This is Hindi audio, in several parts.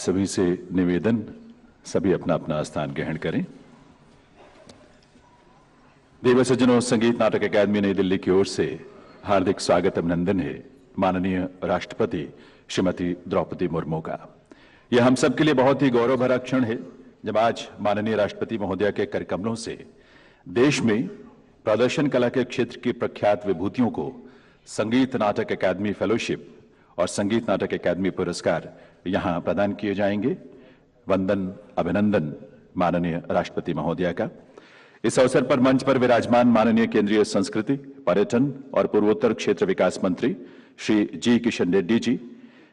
सभी से निवेदन, सभी अपना अपना स्थान ग्रहण करें। देव सज्जनों, संगीत नाटक अकादमी नई दिल्ली की ओर से हार्दिक स्वागत अभिनंदन है माननीय राष्ट्रपति श्रीमती द्रौपदी मुर्मू का। यह हम सब के लिए बहुत ही गौरव भरा क्षण है जब आज माननीय राष्ट्रपति महोदया के कर कमलों से देश में प्रदर्शन कला के क्षेत्र की प्रख्यात विभूतियों को संगीत नाटक अकादमी फेलोशिप और संगीत नाटक अकादमी पुरस्कार यहां प्रदान किए जाएंगे। वंदन, अभिनंदन माननीय राष्ट्रपति महोदया का। इस अवसर पर मंच पर विराजमान माननीय केंद्रीय संस्कृति, पर्यटन और पूर्वोत्तर क्षेत्र विकास मंत्री श्री जी किशन रेड्डी जी,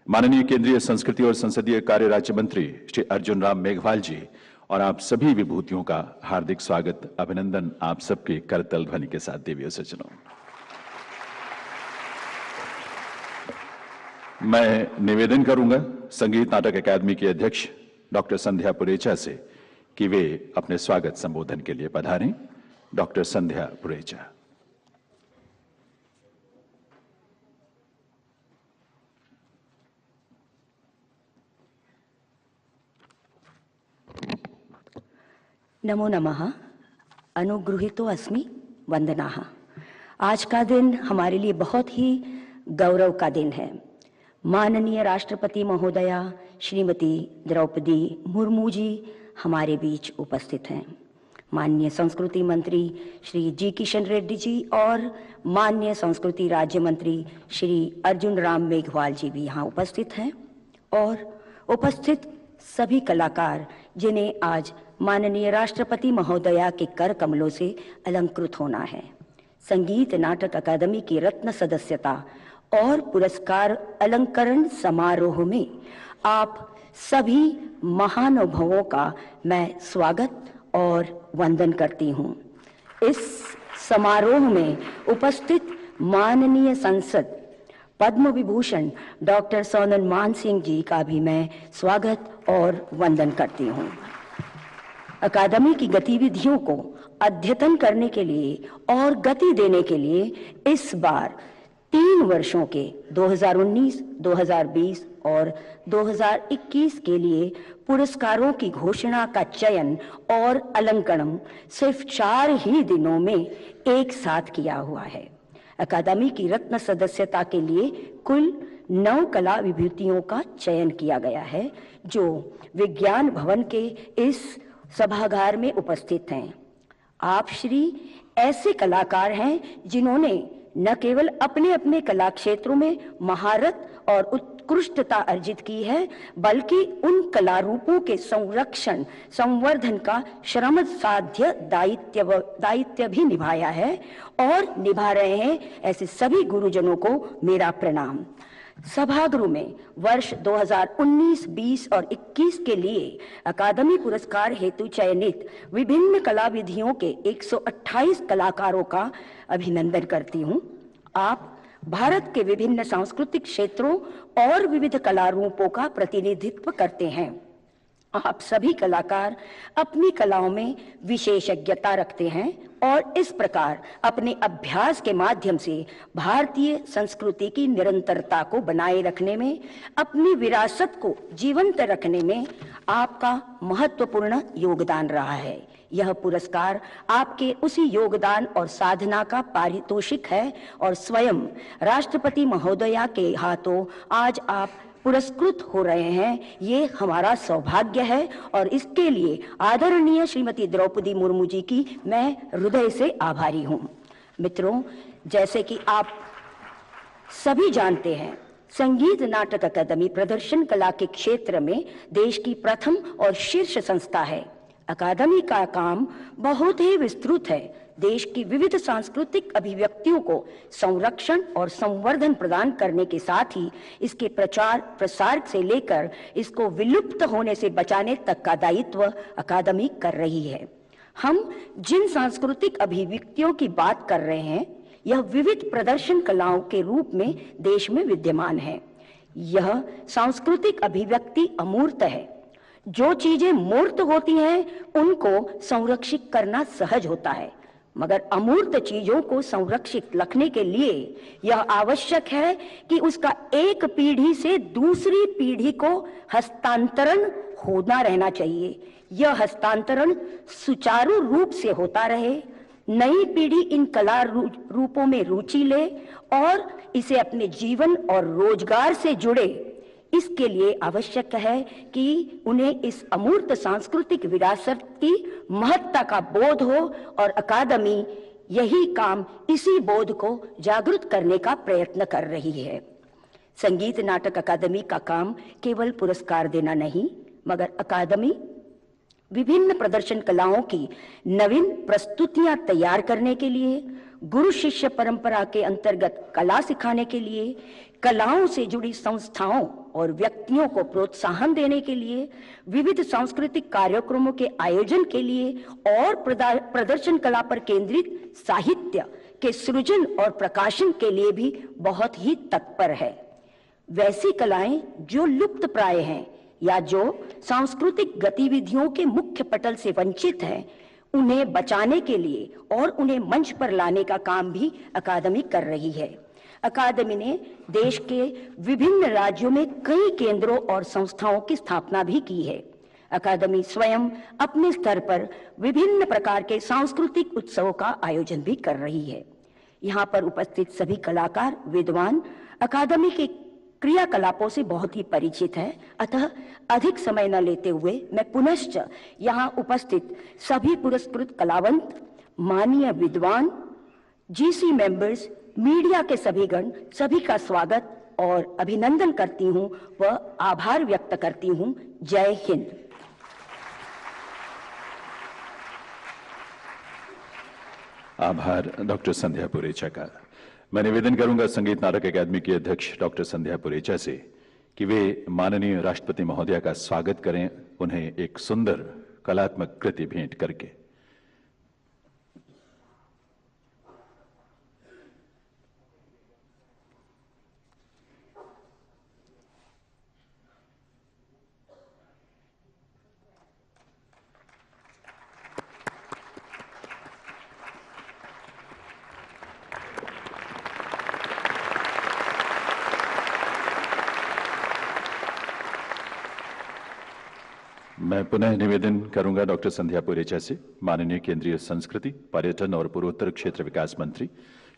माननीय केंद्रीय संस्कृति और संसदीय कार्य राज्य मंत्री श्री अर्जुन राम मेघवाल जी और आप सभी विभूतियों का हार्दिक स्वागत, अभिनंदन आप सबके करतल ध्वनि के साथ। देवी सज्जनों, मैं निवेदन करूंगा संगीत नाटक अकादमी के अध्यक्ष डॉक्टर संध्या पुरेचा से कि वे अपने स्वागत संबोधन के लिए पधारें। डॉक्टर संध्या पुरेचा। नमो नमः। अनुगृहीतो अस्मि वंदनाः। आज का दिन हमारे लिए बहुत ही गौरव का दिन है। माननीय राष्ट्रपति महोदया श्रीमती द्रौपदी मुर्मू जी हमारे बीच उपस्थित हैं। माननीय संस्कृति मंत्री श्री जी किशन रेड्डी जी और माननीय संस्कृति राज्य मंत्री श्री अर्जुन राम मेघवाल जी भी यहाँ उपस्थित हैं और उपस्थित सभी कलाकार जिन्हें आज माननीय राष्ट्रपति महोदया के कर कमलों से अलंकृत होना है। संगीत नाटक अकादमी की रत्न सदस्यता और पुरस्कार अलंकरण समारोह में आप सभी महानुभावों का मैं स्वागत और वंदन करती हूं। इस समारोह में उपस्थित माननीय संसद पद्म विभूषण डॉक्टर सोनल मान सिंह जी का भी मैं स्वागत और वंदन करती हूं। अकादमी की गतिविधियों को अद्यतन करने के लिए और गति देने के लिए इस बार 3 वर्षों के 2019, 2020 और 2021 के लिए पुरस्कारों की घोषणा का चयन और अलंकरण सिर्फ 4 ही दिनों में एक साथ किया हुआ है। अकादमी की रत्न सदस्यता के लिए कुल 9 कला विभूतियों का चयन किया गया है जो विज्ञान भवन के इस सभागार में उपस्थित हैं। आप श्री ऐसे कलाकार हैं जिन्होंने न केवल अपने अपने कला क्षेत्रों में महारत और उत्कृष्टता अर्जित की है, बल्कि उन कला रूपों के संरक्षण संवर्धन का श्रमसाध्य दायित्व भी निभाया है और निभा रहे हैं। ऐसे सभी गुरुजनों को मेरा प्रणाम। सभागृह में वर्ष 2019, 20 और 21 के लिए अकादमी पुरस्कार हेतु चयनित विभिन्न कला विधियों के 128 कलाकारों का अभिनंदन करती हूँ। आप भारत के विभिन्न सांस्कृतिक क्षेत्रों और विविध कला रूपों का प्रतिनिधित्व करते हैं। आप सभी कलाकार अपनी कलाओं में विशेषज्ञता रखते हैं और इस प्रकार अपने अभ्यास के माध्यम से भारतीय संस्कृति की निरंतरता को बनाए रखने में, अपनी विरासत को जीवंत रखने में आपका महत्वपूर्ण योगदान रहा है। यह पुरस्कार आपके उसी योगदान और साधना का पारितोषिक है और स्वयं राष्ट्रपति महोदया के हाथों आज आप पुरस्कृत हो रहे हैं। ये हमारा सौभाग्य है और इसके लिए आदरणीय श्रीमती द्रौपदी मुर्मू जी की मैं हृदय से आभारी हूँ। मित्रों, जैसे कि आप सभी जानते हैं, संगीत नाटक अकादमी प्रदर्शन कला के क्षेत्र में देश की प्रथम और शीर्ष संस्था है। अकादमी का काम बहुत ही विस्तृत है। देश की विविध सांस्कृतिक अभिव्यक्तियों को संरक्षण और संवर्धन प्रदान करने के साथ ही इसके प्रचार प्रसार से लेकर इसको विलुप्त होने से बचाने तक का दायित्व अकादमी कर रही है। हम जिन सांस्कृतिक अभिव्यक्तियों की बात कर रहे हैं, यह विविध प्रदर्शन कलाओं के रूप में देश में विद्यमान है। यह सांस्कृतिक अभिव्यक्ति अमूर्त है। जो चीजें मूर्त होती हैं उनको संरक्षित करना सहज होता है, मगर अमूर्त चीजों को संरक्षित रखने के लिए यह आवश्यक है कि उसका एक पीढ़ी से दूसरी पीढ़ी को हस्तांतरण होना रहना चाहिए। यह हस्तांतरण सुचारू रूप से होता रहे, नई पीढ़ी इन कला रूपों में रुचि ले और इसे अपने जीवन और रोजगार से जुड़े। इसके लिए आवश्यक है कि उन्हें इस अमूर्त सांस्कृतिक विरासत की महत्ता का बोध हो और अकादमी यही काम, इसी बोध को जागृत करने का प्रयत्न कर रही है। संगीत नाटक अकादमी का काम केवल पुरस्कार देना नहीं, मगर अकादमी विभिन्न प्रदर्शन कलाओं की नवीन प्रस्तुतियां तैयार करने के लिए, गुरु शिष्य परंपरा के अंतर्गत कला सिखाने के लिए, कलाओं से जुड़ी संस्थाओं और व्यक्तियों को प्रोत्साहन देने के लिए, विविध सांस्कृतिक कार्यक्रमों के आयोजन के लिए और प्रदर्शन कला पर केंद्रित साहित्य के सृजन और प्रकाशन के लिए भी बहुत ही तत्पर है। वैसी कलाएं जो लुप्त प्राय हैं या जो सांस्कृतिक गतिविधियों के मुख्य पटल से वंचित हैं, उन्हें बचाने के लिए और उन्हें मंच पर लाने का काम भी अकादमी कर रही है। अकादमी ने देश के विभिन्न राज्यों में कई केंद्रों और संस्थाओं की स्थापना भी की है। अकादमी स्वयं अपने स्तर पर विभिन्न प्रकार के सांस्कृतिक उत्सवों का आयोजन भी कर रही है। यहाँ पर उपस्थित सभी कलाकार, विद्वान अकादमी के क्रियाकलापों से बहुत ही परिचित है, अतः अधिक समय न लेते हुए मैं पुनश्च यहाँ उपस्थित सभी पुरस्कृत कलावंत, माननीय विद्वान, जीसी मेंबर्स, मीडिया के सभी गण, सभी का स्वागत और अभिनंदन करती हूँ व आभार व्यक्त करती हूँ। जय हिंद। आभार डॉक्टर संध्या पुरेचा का। मैं निवेदन करूंगा संगीत नाटक अकादमी की अध्यक्ष डॉक्टर संध्या पुरेचा से कि वे माननीय राष्ट्रपति महोदया का स्वागत करें, उन्हें एक सुंदर कलात्मक कृति भेंट करके। मैं पुनः निवेदन करूंगा डॉक्टर संध्या पुरेचा से माननीय केंद्रीय संस्कृति, पर्यटन और पूर्वोत्तर क्षेत्र विकास मंत्री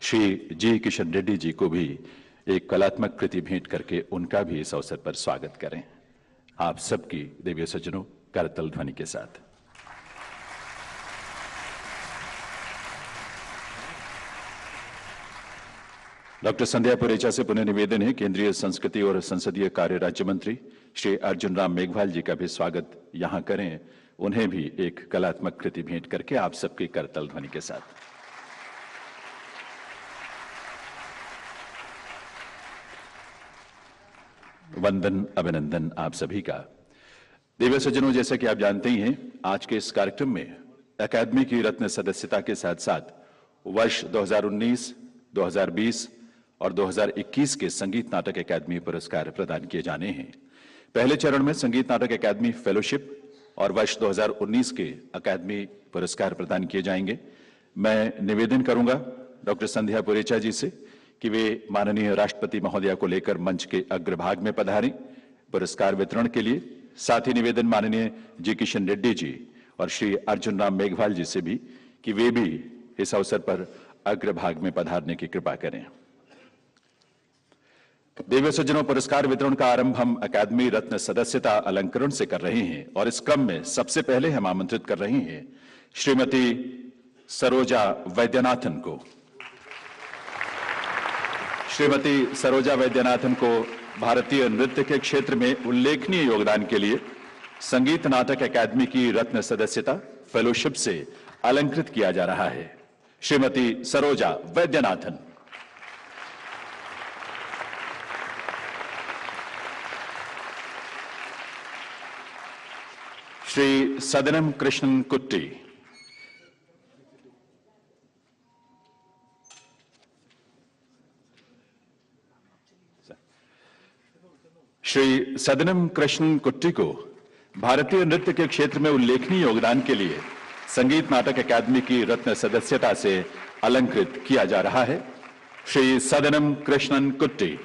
श्री जी किशन रेड्डी जी को भी एक कलात्मक कृति भेंट करके उनका भी इस अवसर पर स्वागत करें। आप सबकी देवी सज्जनों करतल ध्वनि के साथ। डॉक्टर संध्या पुरेचा से पुनः निवेदन है केंद्रीय संस्कृति और संसदीय कार्य राज्य मंत्री श्री अर्जुन राम मेघवाल जी का भी स्वागत यहां करें, उन्हें भी एक कलात्मक कृति भेंट करके आप सबके करतल ध्वनि के साथ। वंदन, अभिनंदन आप सभी का। देवी सज्जनों, जैसा कि आप जानते ही हैं, आज के इस कार्यक्रम में अकादमी की रत्न सदस्यता के साथ साथ वर्ष 2019, 2020 और 2021 के संगीत नाटक अकादमी पुरस्कार प्रदान किए जाने हैं। पहले चरण में संगीत नाटक अकादमी फेलोशिप और वर्ष 2019 के अकादमी पुरस्कार प्रदान किए जाएंगे। मैं निवेदन करूंगा डॉक्टर संध्या पुरेचा जी से कि वे माननीय राष्ट्रपति महोदया को लेकर मंच के अग्रभाग में पधारें पुरस्कार वितरण के लिए। साथ ही निवेदन माननीय जी किशन रेड्डी जी और श्री अर्जुन राम मेघवाल जी से भी कि वे भी इस अवसर पर अग्रभाग में पधारने की कृपा करें। देवी सज्जनों, पुरस्कार वितरण का आरंभ हम अकादमी रत्न सदस्यता अलंकरण से कर रहे हैं और इस क्रम में सबसे पहले हम आमंत्रित कर रहे हैं श्रीमती सरोजा वैद्यनाथन को। श्रीमती सरोजा वैद्यनाथन को भारतीय नृत्य के क्षेत्र में उल्लेखनीय योगदान के लिए संगीत नाटक अकादमी की रत्न सदस्यता फेलोशिप से अलंकृत किया जा रहा है। श्रीमती सरोजा वैद्यनाथन। श्री सदनम कृष्णन कुट्टी। श्री सदनम कृष्णन कुट्टी को भारतीय नृत्य के क्षेत्र में उल्लेखनीय योगदान के लिए संगीत नाटक अकादमी की रत्न सदस्यता से अलंकृत किया जा रहा है। श्री सदनम कृष्णन कुट्टी।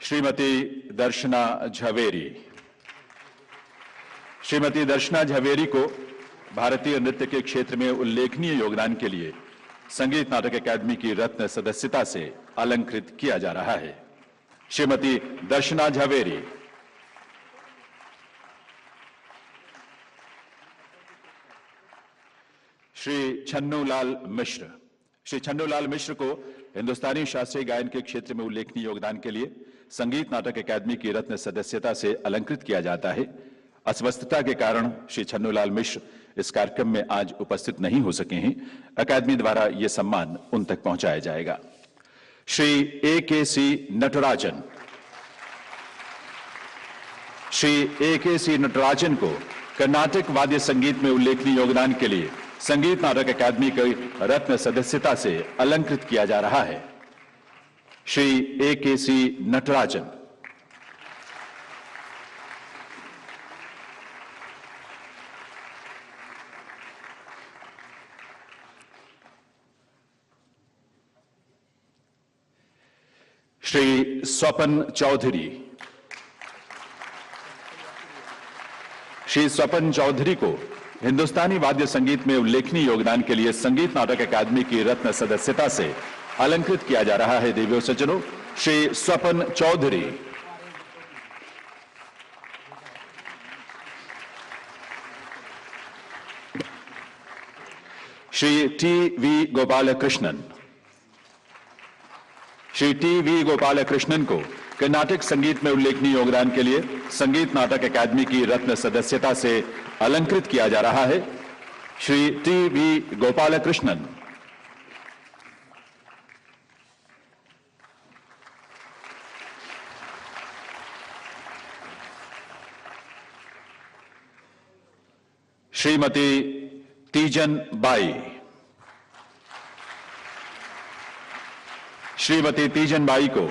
श्रीमती दर्शना झवेरी। श्रीमती दर्शना झवेरी को भारतीय नृत्य के क्षेत्र में उल्लेखनीय योगदान के लिए संगीत नाटक अकादमी की रत्न सदस्यता से अलंकृत किया जा रहा है। श्रीमती दर्शना झवेरी। श्री छन्नूलाल मिश्र। श्री छन्नूलाल मिश्र को हिंदुस्तानी शास्त्रीय गायन के क्षेत्र में उल्लेखनीय योगदान के लिए संगीत नाटक अकादमी की रत्न सदस्यता से अलंकृत किया जाता है। अस्वस्थता के कारण श्री छन्नूलाल मिश्र इस कार्यक्रम में आज उपस्थित नहीं हो सके हैं। अकादमी द्वारा यह सम्मान उन तक पहुंचाया जाएगा। श्री A.K.C. नटराजन। श्री A.K.C. नटराजन को कर्नाटक वाद्य संगीत में उल्लेखनीय योगदान के लिए संगीत नाटक अकादमी की रत्न सदस्यता से अलंकृत किया जा रहा है। श्री A.K.C. नटराजन। श्री स्वपन चौधरी। श्री स्वपन चौधरी को हिंदुस्तानी वाद्य संगीत में उल्लेखनीय योगदान के लिए संगीत नाटक अकादमी की रत्न सदस्यता से अलंकृत किया जा रहा है। देवियों सज्जनों, श्री स्वपन चौधरी। श्री T.V. गोपालकृष्णन। श्री T.V. गोपालकृष्णन को कर्नाटक संगीत में उल्लेखनीय योगदान के लिए संगीत नाटक अकादमी की रत्न सदस्यता से अलंकृत किया जा रहा है। श्री T.V. गोपालकृष्णन। श्रीमती तीजन बाई। श्रीमती तीजन बाई को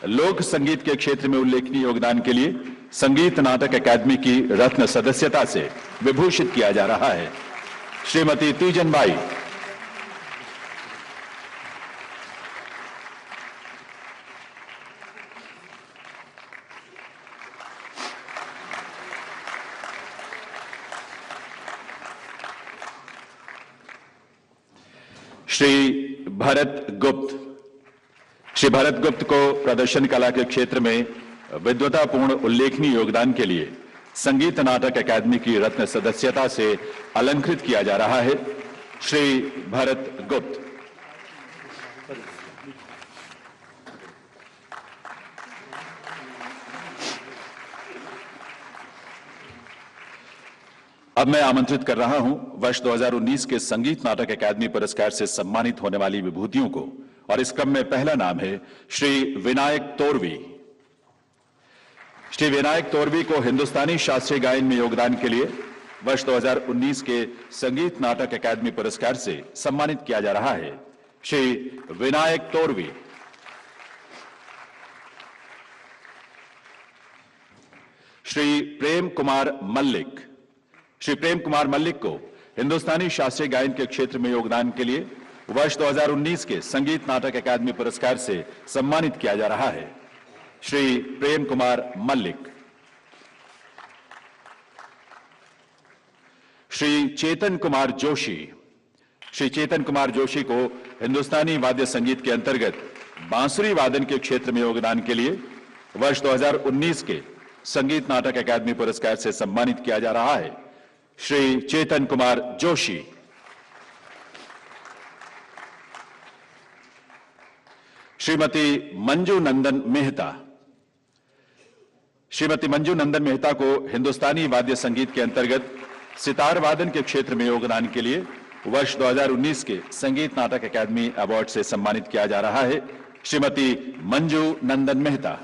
लोक संगीत के क्षेत्र में उल्लेखनीय योगदान के लिए संगीत नाटक अकादमी की रत्न सदस्यता से विभूषित किया जा रहा है। श्रीमती तीजन बाई। श्री भरत गुप्त। श्री भरत गुप्त को प्रदर्शन कला के क्षेत्र में विद्वतापूर्ण उल्लेखनीय योगदान के लिए संगीत नाटक अकादमी की रत्न सदस्यता से अलंकृत किया जा रहा है। श्री भरत गुप्त। अब मैं आमंत्रित कर रहा हूं वर्ष 2019 के संगीत नाटक अकादमी पुरस्कार से सम्मानित होने वाली विभूतियों को, और इस क्रम में पहला नाम है श्री विनायक तोरवी। श्री विनायक तोरवी को हिंदुस्तानी शास्त्रीय गायन में योगदान के लिए वर्ष 2019 के संगीत नाटक अकादमी पुरस्कार से सम्मानित किया जा रहा है। श्री विनायक तोरवी। श्री प्रेम कुमार मल्लिक। श्री प्रेम कुमार मल्लिक को हिंदुस्तानी शास्त्रीय गायन के क्षेत्र में योगदान के लिए वर्ष 2019 के संगीत नाटक अकादमी पुरस्कार से सम्मानित किया जा रहा है। श्री प्रेम कुमार मल्लिक। श्री चेतन कुमार जोशी। श्री चेतन कुमार जोशी को हिंदुस्तानी वाद्य संगीत के अंतर्गत बांसुरी वादन के क्षेत्र में योगदान के लिए वर्ष 2019 के संगीत नाटक अकादमी पुरस्कार से सम्मानित किया जा रहा है। श्री चेतन कुमार जोशी। श्रीमती मंजू नंदन मेहता। श्रीमती मंजू नंदन मेहता को हिंदुस्तानी वाद्य संगीत के अंतर्गत सितार वादन के क्षेत्र में योगदान के लिए वर्ष 2019 के संगीत नाटक अकादमी अवार्ड से सम्मानित किया जा रहा है। श्रीमती मंजू नंदन मेहता।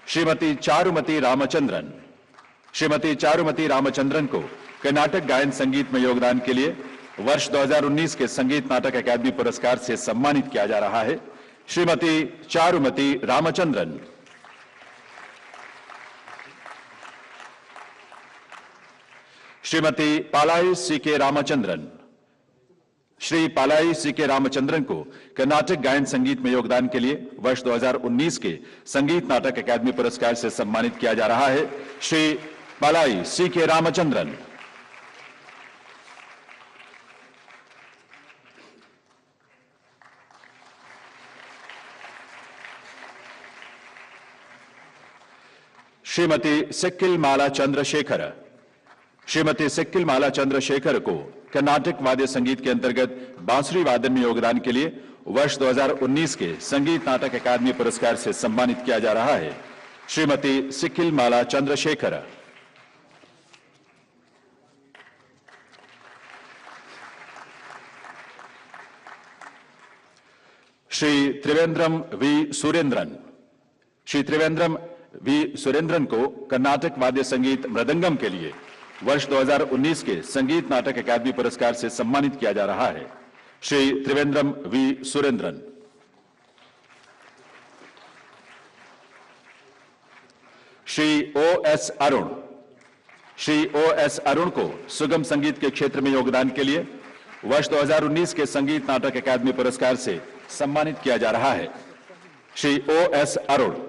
श्रीमती चारुमती रामचंद्रन। श्रीमती चारुमती रामचंद्रन को कर्नाटक गायन संगीत में योगदान के लिए वर्ष 2019 के संगीत नाटक अकादमी पुरस्कार से सम्मानित किया जा रहा है श्रीमती चारुमती रामचंद्रन। श्रीमती पालाई सीके रामचंद्रन। श्री पालाई सीके रामचंद्रन को कर्नाटक गायन संगीत में योगदान के लिए वर्ष 2019 के संगीत नाटक अकादमी पुरस्कार से सम्मानित किया जा रहा है। श्री पालाई सीके रामचंद्रन। श्रीमती सिक्किल माला चंद्रशेखर। श्रीमती सिक्किल माला चंद्रशेखर को कर्नाटक वाद्य संगीत के अंतर्गत बांसुरी वादन में योगदान के लिए वर्ष 2019 के संगीत नाटक अकादमी पुरस्कार से सम्मानित किया जा रहा है। श्रीमती सिक्किल माला चंद्रशेखर। श्री त्रिवेंद्रम वी सुरेंद्रन। श्री त्रिवेंद्रम वी सुरेंद्रन को कर्नाटक वाद्य संगीत मृदंगम के लिए वर्ष 2019 के संगीत नाटक अकादमी पुरस्कार से सम्मानित किया जा रहा है। Shri Trivandrum V Surendran. Shri O S Arun. Shri O S Arun को सुगम संगीत के क्षेत्र में योगदान के लिए वर्ष 2019 के संगीत नाटक अकादमी पुरस्कार से सम्मानित किया जा रहा है। Shri O S Arun.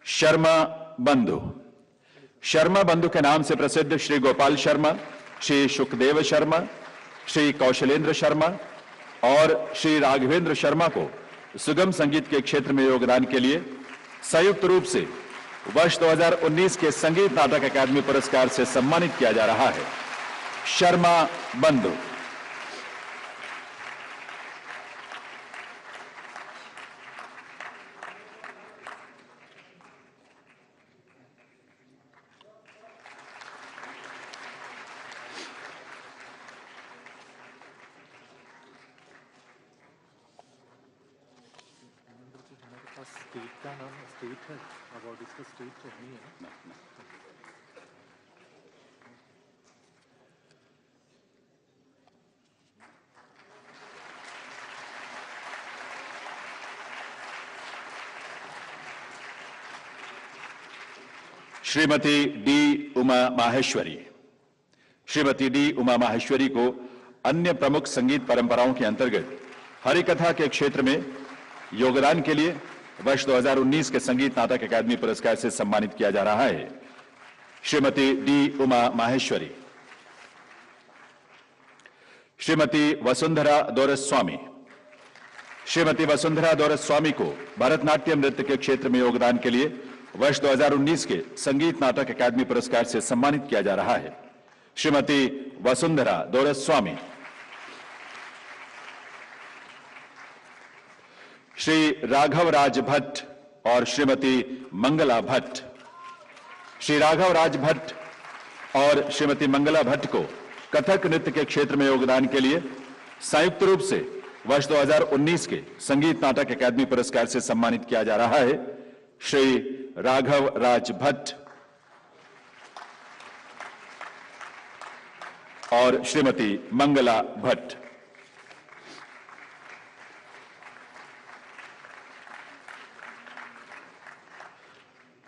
शर्मा बंधु। शर्मा बंधु के नाम से प्रसिद्ध श्री गोपाल शर्मा, श्री सुखदेव शर्मा, श्री कौशलेंद्र शर्मा और श्री राघवेंद्र शर्मा को सुगम संगीत के क्षेत्र में योगदान के लिए संयुक्त रूप से वर्ष 2019 के संगीत नाटक अकादमी पुरस्कार से सम्मानित किया जा रहा है। शर्मा बंधु। स्टेट का नाम स्टेट है, अवार्ड इसका स्टेट तो नहीं है। श्रीमती डी उमा माहेश्वरी। श्रीमती डी उमा माहेश्वरी को अन्य प्रमुख संगीत परंपराओं के अंतर्गत हरिकथा के क्षेत्र में योगदान के लिए वर्ष 2019 के संगीत नाटक अकादमी पुरस्कार से सम्मानित किया जा रहा है। श्रीमती डी उमा माहेश्वरी। श्रीमती वसुंधरा दोरस्वामी। श्रीमती वसुंधरा दोरस्वामी को भरतनाट्यम नृत्य के क्षेत्र में योगदान के लिए वर्ष 2019 के संगीत नाटक अकादमी पुरस्कार से सम्मानित किया जा रहा है। श्रीमती वसुंधरा दोरस्वामी। श्री राघव राज भट्ट और श्रीमती मंगला भट्ट। श्री राघव राज भट्ट और श्रीमती मंगला भट्ट को कथक नृत्य के क्षेत्र में योगदान के लिए संयुक्त रूप से वर्ष 2019 के संगीत नाटक अकादमी पुरस्कार से सम्मानित किया जा रहा है। श्री राघव राज भट्ट और श्रीमती मंगला भट्ट।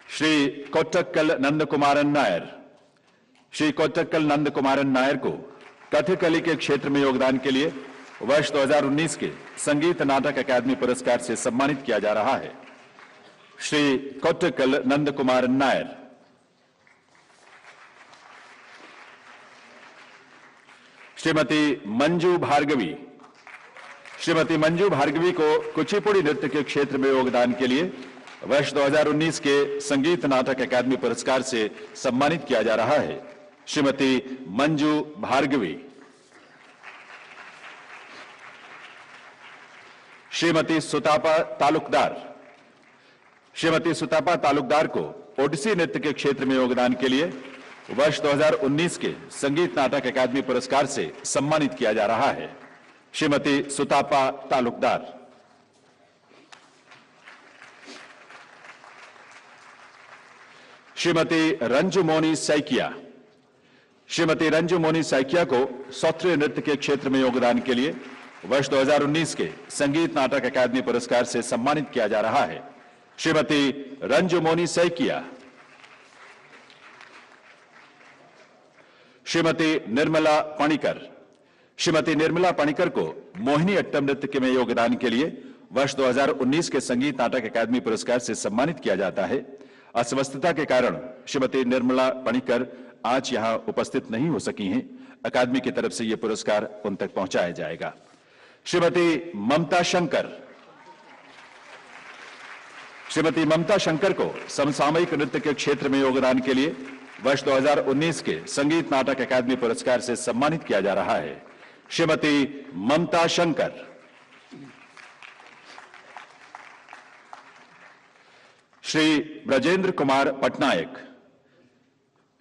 श्री कोट्टक्कल नंद कुमारन नायर। श्री कोट्टक्कल नंद कुमारन नायर को कथकली के क्षेत्र में योगदान के लिए वर्ष 2019 के संगीत नाटक अकादमी पुरस्कार से सम्मानित किया जा रहा है। श्री कोट्टक्कल नंद कुमारन नायर। श्रीमती मंजू भार्गवी। श्रीमती मंजू भार्गवी को कुचिपुड़ी नृत्य के क्षेत्र में योगदान के लिए वर्ष 2019 के संगीत नाटक अकादमी पुरस्कार से सम्मानित किया जा रहा है। श्रीमती मंजू भार्गवी। श्रीमती सुतापा तालुकदार। श्रीमती सुतापा तालुकदार को ओडिसी नृत्य के क्षेत्र में योगदान के लिए वर्ष 2019 के संगीत नाटक अकादमी पुरस्कार से सम्मानित किया जा रहा है। श्रीमती सुतापा तालुकदार। श्रीमती रंजू मोनी सैकिया। श्रीमती रंजू मोनी सैकिया को सौत्रीय नृत्य के क्षेत्र में योगदान के लिए वर्ष 2019 के संगीत नाटक अकादमी पुरस्कार से सम्मानित किया जा रहा है। श्रीमती रंजू मोनी सैकिया। श्रीमती निर्मला पणिकर। श्रीमती निर्मला पणिकर को मोहिनी अट्टम नृत्य में योगदान के लिए वर्ष 2019 के संगीत नाटक अकादमी पुरस्कार से सम्मानित किया जाता है। अस्वस्थता के कारण श्रीमती निर्मला पणिकर आज यहां उपस्थित नहीं हो सकी हैं। अकादमी की तरफ से यह पुरस्कार उन तक पहुंचाया जाएगा। श्रीमती ममता शंकर। श्रीमती ममता शंकर को समसामयिक नृत्य के क्षेत्र में योगदान के लिए वर्ष 2019 के संगीत नाटक अकादमी पुरस्कार से सम्मानित किया जा रहा है। श्रीमती ममता शंकर। श्री ब्रजेंद्र कुमार पटनायक।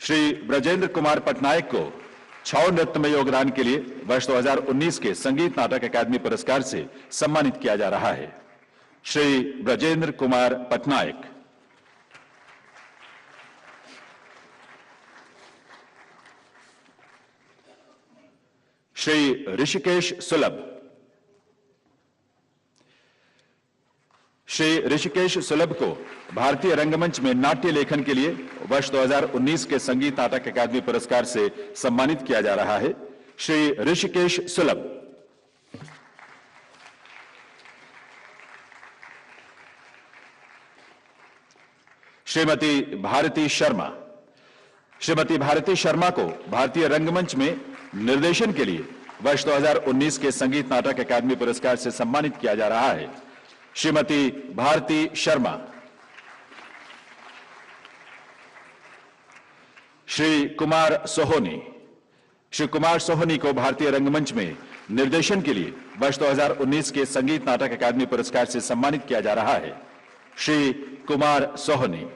श्री ब्रजेंद्र कुमार पटनायक को छाऊ नृत्य में योगदान के लिए वर्ष 2019 के संगीत नाटक अकादमी पुरस्कार से सम्मानित किया जा रहा है। श्री ब्रजेंद्र कुमार पटनायक। श्री ऋषिकेश सुलभ। श्री ऋषिकेश सुलभ को भारतीय रंगमंच में नाट्य लेखन के लिए वर्ष 2019 के संगीत नाटक अकादमी पुरस्कार से सम्मानित किया जा रहा है। श्री ऋषिकेश सुलभ। श्रीमती भारती शर्मा। श्रीमती भारती शर्मा को भारतीय रंगमंच में निर्देशन के लिए वर्ष 2019 के संगीत नाटक अकादमी पुरस्कार से सम्मानित किया जा रहा है। श्रीमती भारती शर्मा। श्री कुमार सोहोनी। श्री कुमार सोहोनी को भारतीय रंगमंच में निर्देशन के लिए वर्ष 2019 के संगीत नाटक अकादमी पुरस्कार से सम्मानित किया जा रहा है। श्री कुमार सोहोनी।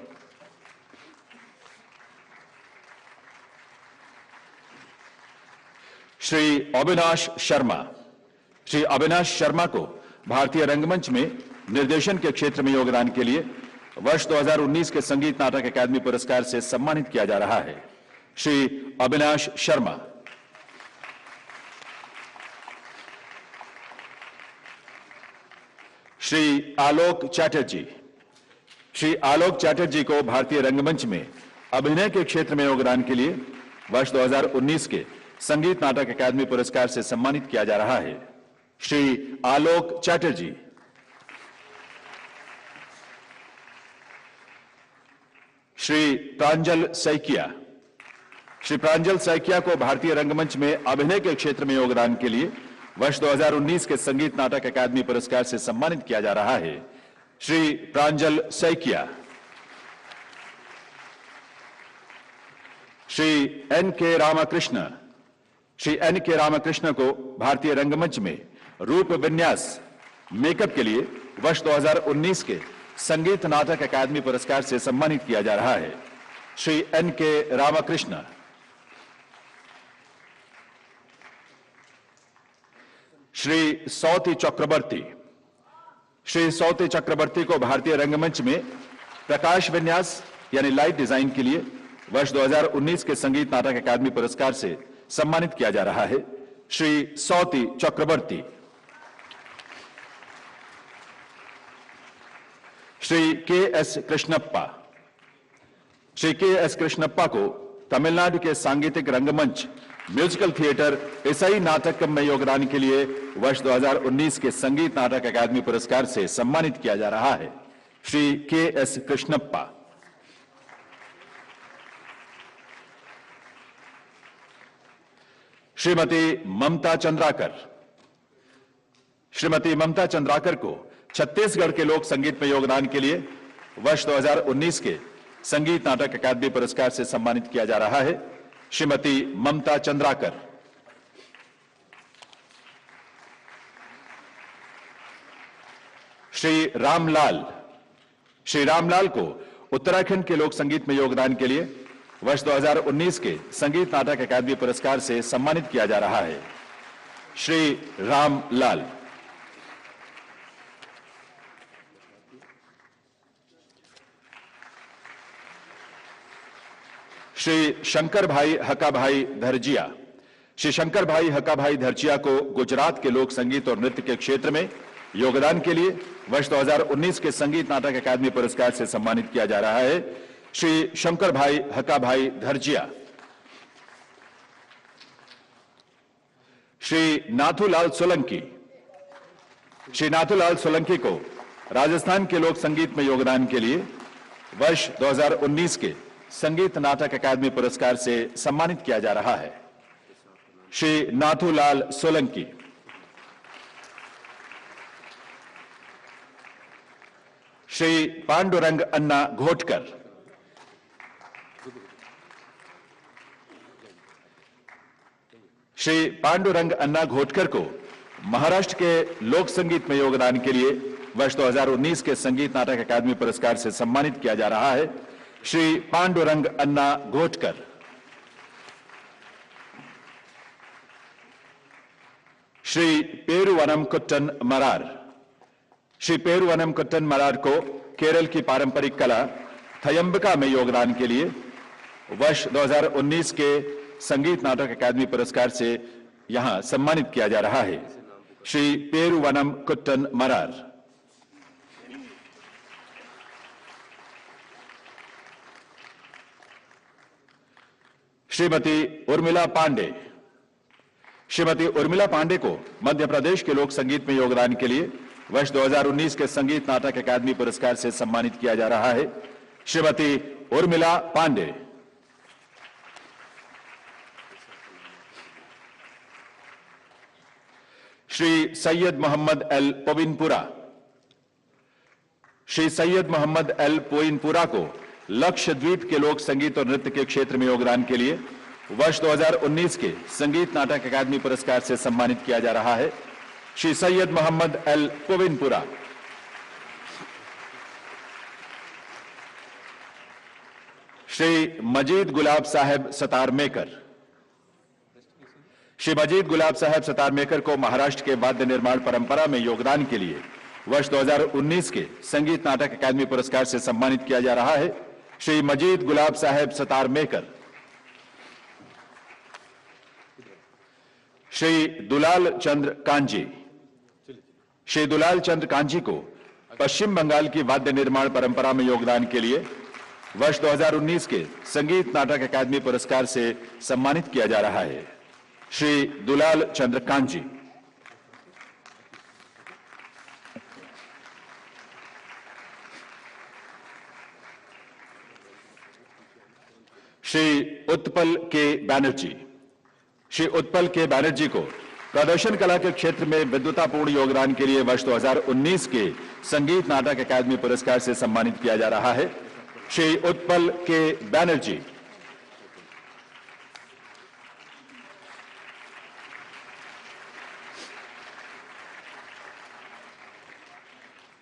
श्री अविनाश शर्मा। श्री अविनाश शर्मा को भारतीय रंगमंच में निर्देशन के क्षेत्र में योगदान के लिए वर्ष 2019 के संगीत नाटक अकादमी पुरस्कार से सम्मानित किया जा रहा है। श्री अविनाश शर्मा। श्री आलोक चैटर्जी। श्री आलोक चैटर्जी को भारतीय रंगमंच में अभिनय के क्षेत्र में योगदान के लिए वर्ष 2019 के संगीत नाटक अकादमी पुरस्कार से सम्मानित किया जा रहा है। श्री आलोक चैटर्जी। श्री प्रांजल सैकिया। श्री प्रांजल सैकिया को भारतीय रंगमंच में अभिनय के क्षेत्र में योगदान के लिए वर्ष 2019 के संगीत नाटक अकादमी पुरस्कार से सम्मानित किया जा रहा है। श्री प्रांजल सैकिया। श्री एन के रामकृष्ण। श्री एन के रामकृष्ण को भारतीय रंगमंच में रूप विन्यास मेकअप के लिए वर्ष 2019 के संगीत नाटक अकादमी पुरस्कार से सम्मानित किया जा रहा है। श्री एन के रामकृष्ण। श्री सौती चक्रवर्ती। श्री सौती चक्रवर्ती को भारतीय रंगमंच में प्रकाश विन्यास यानी लाइट डिजाइन के लिए वर्ष 2019 के संगीत नाटक अकादमी पुरस्कार से सम्मानित किया जा रहा है। श्री सौती चक्रवर्ती। श्री के एस कृष्णप्पा। श्री के एस कृष्णप्पा को तमिलनाडु के सांगीतिक रंगमंच म्यूजिकल थिएटर इसाई नाटकम में योगदान के लिए वर्ष 2019 के संगीत नाटक अकादमी पुरस्कार से सम्मानित किया जा रहा है। श्री के एस कृष्णप्पा। श्रीमती ममता चंद्राकर। श्रीमती ममता चंद्राकर को छत्तीसगढ़ के लोक संगीत में योगदान के लिए वर्ष 2019 के संगीत नाटक अकादमी पुरस्कार से सम्मानित किया जा रहा है। श्रीमती ममता चंद्राकर। श्री रामलाल। श्री रामलाल को उत्तराखंड के लोक संगीत में योगदान के लिए वर्ष 2019 के संगीत नाटक अकादमी पुरस्कार से सम्मानित किया जा रहा है। श्री रामलाल। श्री शंकर भाई हकाभाई धरजिया। श्री शंकर भाई हकाभाई धरजिया को गुजरात के लोक संगीत और नृत्य के क्षेत्र में योगदान के लिए वर्ष 2019 के संगीत नाटक अकादमी पुरस्कार से सम्मानित किया जा रहा है। श्री शंकर भाई हकाभाई धरजिया। श्री नाथूलाल सोलंकी। श्री नाथूलाल सोलंकी को राजस्थान के लोक संगीत में योगदान के लिए वर्ष 2019 के संगीत नाटक अकादमी पुरस्कार से सम्मानित किया जा रहा है। श्री नाथूलाल सोलंकी। श्री पांडुरंग अन्ना घोटकर। श्री पांडुरंग अन्ना घोटकर को महाराष्ट्र के लोक संगीत में योगदान के लिए वर्ष 2019 के संगीत नाटक अकादमी पुरस्कार से सम्मानित किया जा रहा है। श्री पांडुरंग अन्ना घोटकर। श्री पेरुवनम कुट्टन मरार। श्री पेरुवनम कुट्टन मरार को केरल की पारंपरिक कला थयंबका में योगदान के लिए वर्ष 2019 के संगीत नाटक अकादमी पुरस्कार से यहां सम्मानित किया जा रहा है। श्री पेरुवनम कुट्टन मरार। श्रीमती उर्मिला पांडे। श्रीमती उर्मिला पांडे को मध्य प्रदेश के लोक संगीत में योगदान के लिए वर्ष 2019 के संगीत नाटक अकादमी पुरस्कार से सम्मानित किया जा रहा है। श्रीमती उर्मिला पांडे। श्री सैयद मोहम्मद एल पोविनपुरा। श्री सैयद मोहम्मद एल पोविनपुरा को लक्षद्वीप के लोक संगीत और नृत्य के क्षेत्र में योगदान के लिए वर्ष 2019 के संगीत नाटक अकादमी पुरस्कार से सम्मानित किया जा रहा है। श्री सैयद मोहम्मद एल पोविनपुरा। श्री मजीद गुलाब साहब सतार मेकर। श्री मजीद गुलाब साहब सतार मेकर को महाराष्ट्र के वाद्य निर्माण परंपरा में योगदान के लिए वर्ष 2019 के संगीत नाटक अकादमी पुरस्कार से सम्मानित किया जा रहा है। श्री मजीद गुलाब साहब सतार मेकर। श्री दुलाल चंद्र कांजी। श्री दुलाल चंद्र कांजी को पश्चिम बंगाल की वाद्य निर्माण परंपरा में योगदान के लिए वर्ष 2019 के संगीत नाटक अकादमी पुरस्कार से सम्मानित किया जा रहा है। श्री दुलाल चंद्र कांजी। श्री उत्पल के बैनर्जी। श्री उत्पल के बैनर्जी को प्रदर्शन कला के क्षेत्र में विद्वतापूर्ण योगदान के लिए वर्ष 2019 के संगीत नाटक अकादमी पुरस्कार से सम्मानित किया जा रहा है। श्री उत्पल के बैनर्जी।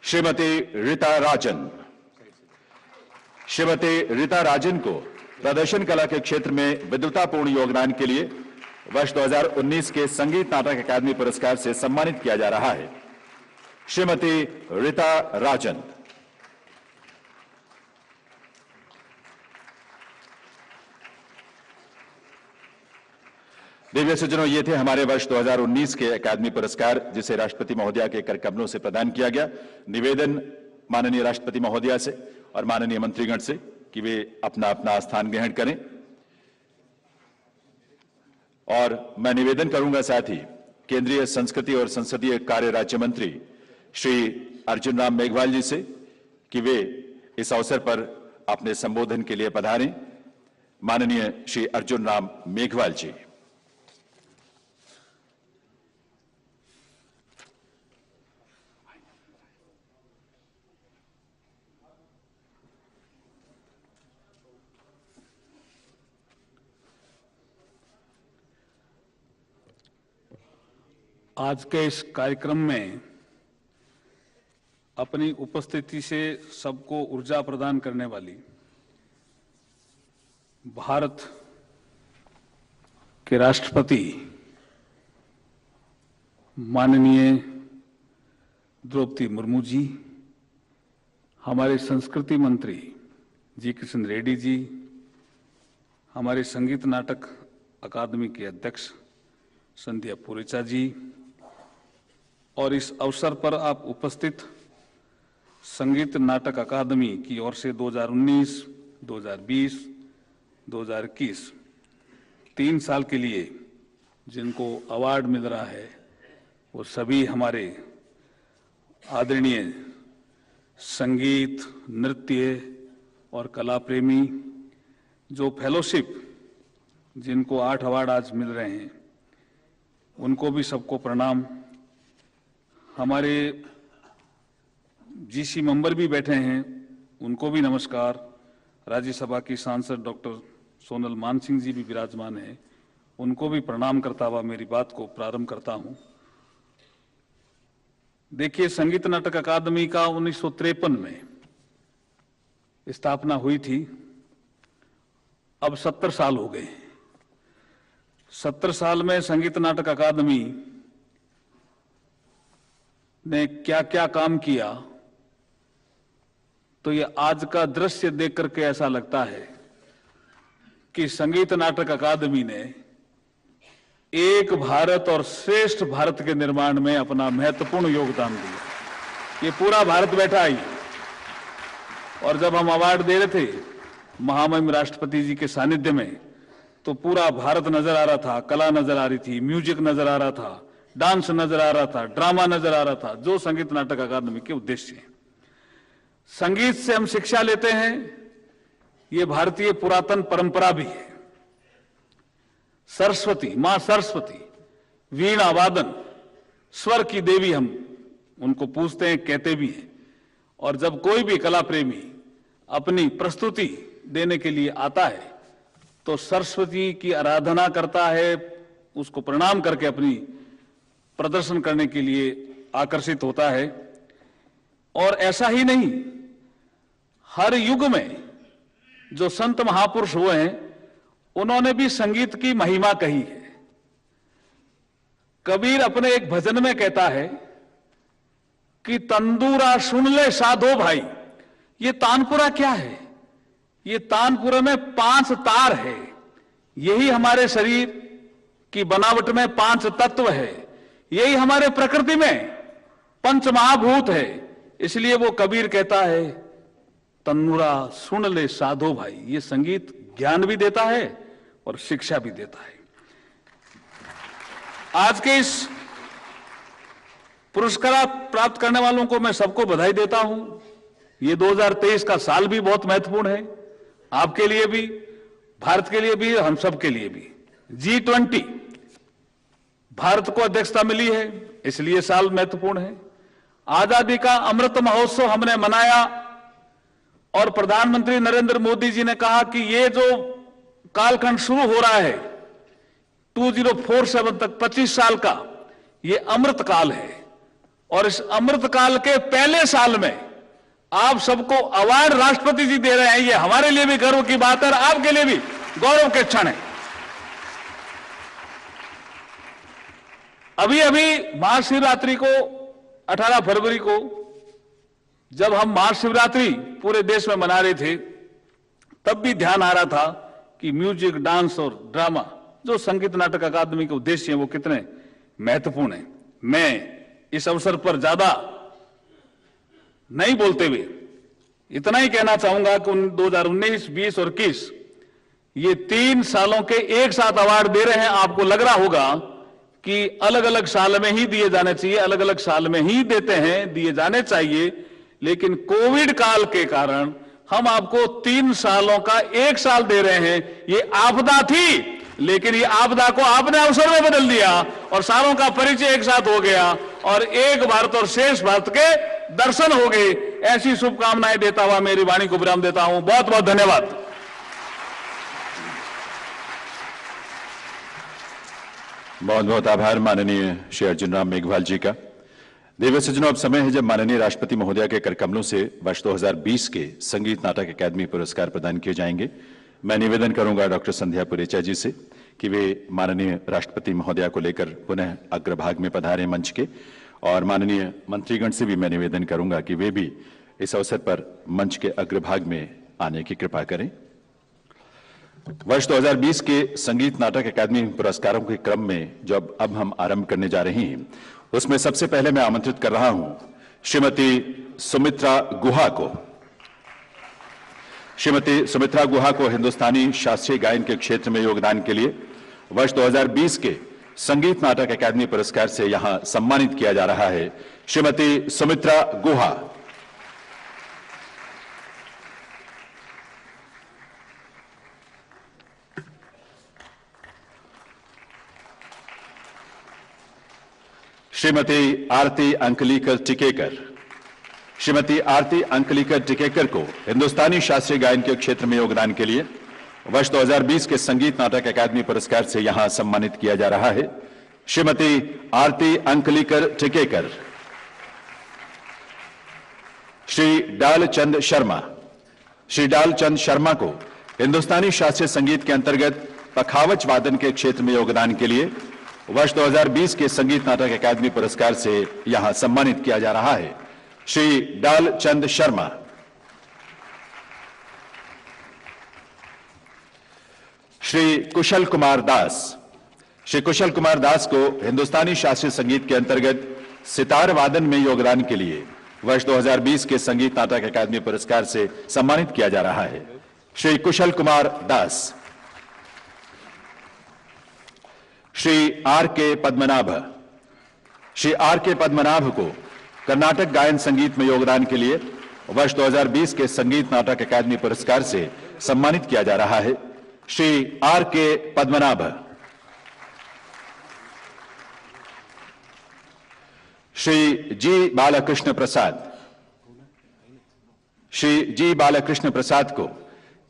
श्रीमती रीता राजन। श्रीमती रीता राजन को प्रदर्शन कला के क्षेत्र में विद्वतापूर्ण योगदान के लिए वर्ष 2019 के संगीत नाटक अकादमी पुरस्कार से सम्मानित किया जा रहा है। श्रीमती रीता राजन। दिव्य सज्जनों, ये थे हमारे वर्ष 2019 के अकादमी पुरस्कार जिसे राष्ट्रपति महोदया के कर कमलों से प्रदान किया गया। निवेदन माननीय राष्ट्रपति महोदया से और माननीय मंत्रीगण से कि वे अपना अपना स्थान ग्रहण करें। और मैं निवेदन करूंगा साथ ही केंद्रीय संस्कृति और संसदीय कार्य राज्य मंत्री श्री अर्जुन राम मेघवाल जी से कि वे इस अवसर पर अपने संबोधन के लिए पधारें। माननीय श्री अर्जुन राम मेघवाल जी। आज के इस कार्यक्रम में अपनी उपस्थिति से सबको ऊर्जा प्रदान करने वाली भारत के राष्ट्रपति माननीय द्रौपदी मुर्मू जी, हमारे संस्कृति मंत्री जी किशन रेड्डी जी, हमारे संगीत नाटक अकादमी के अध्यक्ष संध्या पुरेचा जी और इस अवसर पर आप उपस्थित संगीत नाटक अकादमी की ओर से 2019, 2020, 2021 3 साल के लिए जिनको अवार्ड मिल रहा है वो सभी हमारे आदरणीय संगीत, नृत्य और कला प्रेमी, जो फेलोशिप जिनको 8 अवार्ड आज मिल रहे हैं उनको भी सबको प्रणाम। हमारे जीसी मेंबर भी बैठे हैं उनको भी नमस्कार। राज्यसभा की सांसद डॉक्टर सोनल मानसिंह जी भी विराजमान हैं, उनको भी प्रणाम करता हुआ मेरी बात को प्रारंभ करता हूं। देखिए, संगीत नाटक अकादमी का 1953 में स्थापना हुई थी। अब 70 साल हो गए। 70 साल में संगीत नाटक अकादमी ने क्या क्या काम किया, तो ये आज का दृश्य देख करके ऐसा लगता है कि संगीत नाटक अकादमी ने एक भारत और श्रेष्ठ भारत के निर्माण में अपना महत्वपूर्ण योगदान दिया। ये पूरा भारत बैठा ही, और जब हम अवार्ड दे रहे थे महामहिम राष्ट्रपति जी के सानिध्य में, तो पूरा भारत नजर आ रहा था, कला नजर आ रही थी, म्यूजिक नजर आ रहा था, डांस नजर आ रहा था, ड्रामा नजर आ रहा था, जो संगीत नाटक अकादमी के उद्देश्य हैं। संगीत से हम शिक्षा लेते हैं, ये भारतीय पुरातन परंपरा भी है। सरस्वती, मां सरस्वती वीणा वादन, स्वर की देवी हम उनको पूजते हैं, कहते भी हैं। और जब कोई भी कला प्रेमी अपनी प्रस्तुति देने के लिए आता है तो सरस्वती की आराधना करता है, उसको प्रणाम करके अपनी प्रदर्शन करने के लिए आकर्षित होता है। और ऐसा ही नहीं, हर युग में जो संत महापुरुष हुए हैं उन्होंने भी संगीत की महिमा कही है। कबीर अपने एक भजन में कहता है कि तंदूरा सुन ले साधो भाई। ये तानपुरा क्या है? ये तानपुरा में 5 तार है। यही हमारे शरीर की बनावट में 5 तत्व है, यही हमारे प्रकृति में 5 महाभूत है। इसलिए वो कबीर कहता है तन्नुरा सुन ले साधो भाई। ये संगीत ज्ञान भी देता है और शिक्षा भी देता है। आज के इस पुरस्कार प्राप्त करने वालों को मैं सबको बधाई देता हूं। ये 2023 का साल भी बहुत महत्वपूर्ण है, आपके लिए भी, भारत के लिए भी, हम सब के लिए भी। G20 भारत को अध्यक्षता मिली है, इसलिए साल महत्वपूर्ण है। आजादी का अमृत महोत्सव हमने मनाया और प्रधानमंत्री नरेंद्र मोदी जी ने कहा कि ये जो कालखंड शुरू हो रहा है 2047 तक 25 साल का, ये अमृत काल है। और इस अमृत काल के पहले साल में आप सबको अवार्ड राष्ट्रपति जी दे रहे हैं। ये हमारे लिए भी गर्व की बात है और आपके लिए भी गौरव के क्षण है। अभी अभी महाशिवरात्रि को 18 फरवरी को जब हम महाशिवरात्रि पूरे देश में मना रहे थे, तब भी ध्यान आ रहा था कि म्यूजिक, डांस और ड्रामा जो संगीत नाटक अकादमी के उद्देश्य हैं वो कितने महत्वपूर्ण हैं। मैं इस अवसर पर ज्यादा नहीं बोलते हुए इतना ही कहना चाहूंगा कि 2019, 20 और 21 ये 3 सालों के एक साथ अवार्ड दे रहे हैं। आपको लग रहा होगा कि अलग अलग साल में ही दिए जाने चाहिए, अलग अलग साल में ही देते हैं, दिए जाने चाहिए, लेकिन कोविड काल के कारण हम आपको 3 सालों का एक साल दे रहे हैं। ये आपदा थी, लेकिन ये आपदा को आपने अवसर में बदल दिया और सालों का परिचय एक साथ हो गया और एक भारत और शेष भारत के दर्शन हो गए। ऐसी शुभकामनाएं देता हुआ मेरी वाणी को विराम देता हूं। बहुत बहुत धन्यवाद। बहुत बहुत आभार माननीय श्री अर्जुन राम मेघवाल जी का। देव सज्जनों, अब समय है जब माननीय राष्ट्रपति महोदया के कर कमलों से वर्ष 2020 के संगीत नाटक अकादमी पुरस्कार प्रदान किए जाएंगे। मैं निवेदन करूंगा डॉक्टर संध्या पुरेचा जी से कि वे माननीय राष्ट्रपति महोदया को लेकर पुनः अग्रभाग में पधारें मंच के, और माननीय मंत्रीगण से भी मैं निवेदन करूंगा कि वे भी इस अवसर पर मंच के अग्रभाग में आने की कृपा करें। वर्ष 2020 के संगीत नाटक अकादमी पुरस्कारों के क्रम में जो अब हम आरंभ करने जा रहे हैं, उसमें सबसे पहले मैं आमंत्रित कर रहा हूं श्रीमती सुमित्रा गुहा को। श्रीमती सुमित्रा गुहा को हिंदुस्तानी शास्त्रीय गायन के क्षेत्र में योगदान के लिए वर्ष 2020 के संगीत नाटक अकादमी पुरस्कार से यहां सम्मानित किया जा रहा है। श्रीमती सुमित्रा गुहा। श्रीमती आरती अंकलीकर टिकेकर। श्रीमती आरती अंकलीकर टिकेकर को हिंदुस्तानी शास्त्रीय गायन के क्षेत्र में योगदान के लिए वर्ष 2020 के संगीत नाटक अकादमी पुरस्कार से यहां सम्मानित किया जा रहा है। श्रीमती आरती अंकलीकर टिकेकर। श्री डालचंद शर्मा। श्री डालचंद शर्मा को हिंदुस्तानी शास्त्रीय संगीत के अंतर्गत पखावज वादन के क्षेत्र में योगदान के लिए वर्ष 2020 के संगीत नाटक अकादमी पुरस्कार से यहां सम्मानित किया जा रहा है। श्री डालचंद शर्मा। श्री कुशल कुमार दास। श्री कुशल कुमार दास को हिंदुस्तानी शास्त्रीय संगीत के अंतर्गत सितार वादन में योगदान के लिए वर्ष 2020 के संगीत नाटक अकादमी पुरस्कार से सम्मानित किया जा रहा है। श्री कुशल कुमार दास। श्री आर के पद्मनाभ। श्री आर के पद्मनाभ को कर्नाटक गायन संगीत में योगदान के लिए वर्ष 2020 के संगीत नाटक अकादमी पुरस्कार से सम्मानित किया जा रहा है। श्री आर के पद्मनाभ। श्री जी बालकृष्ण प्रसाद। श्री जी बालकृष्ण प्रसाद को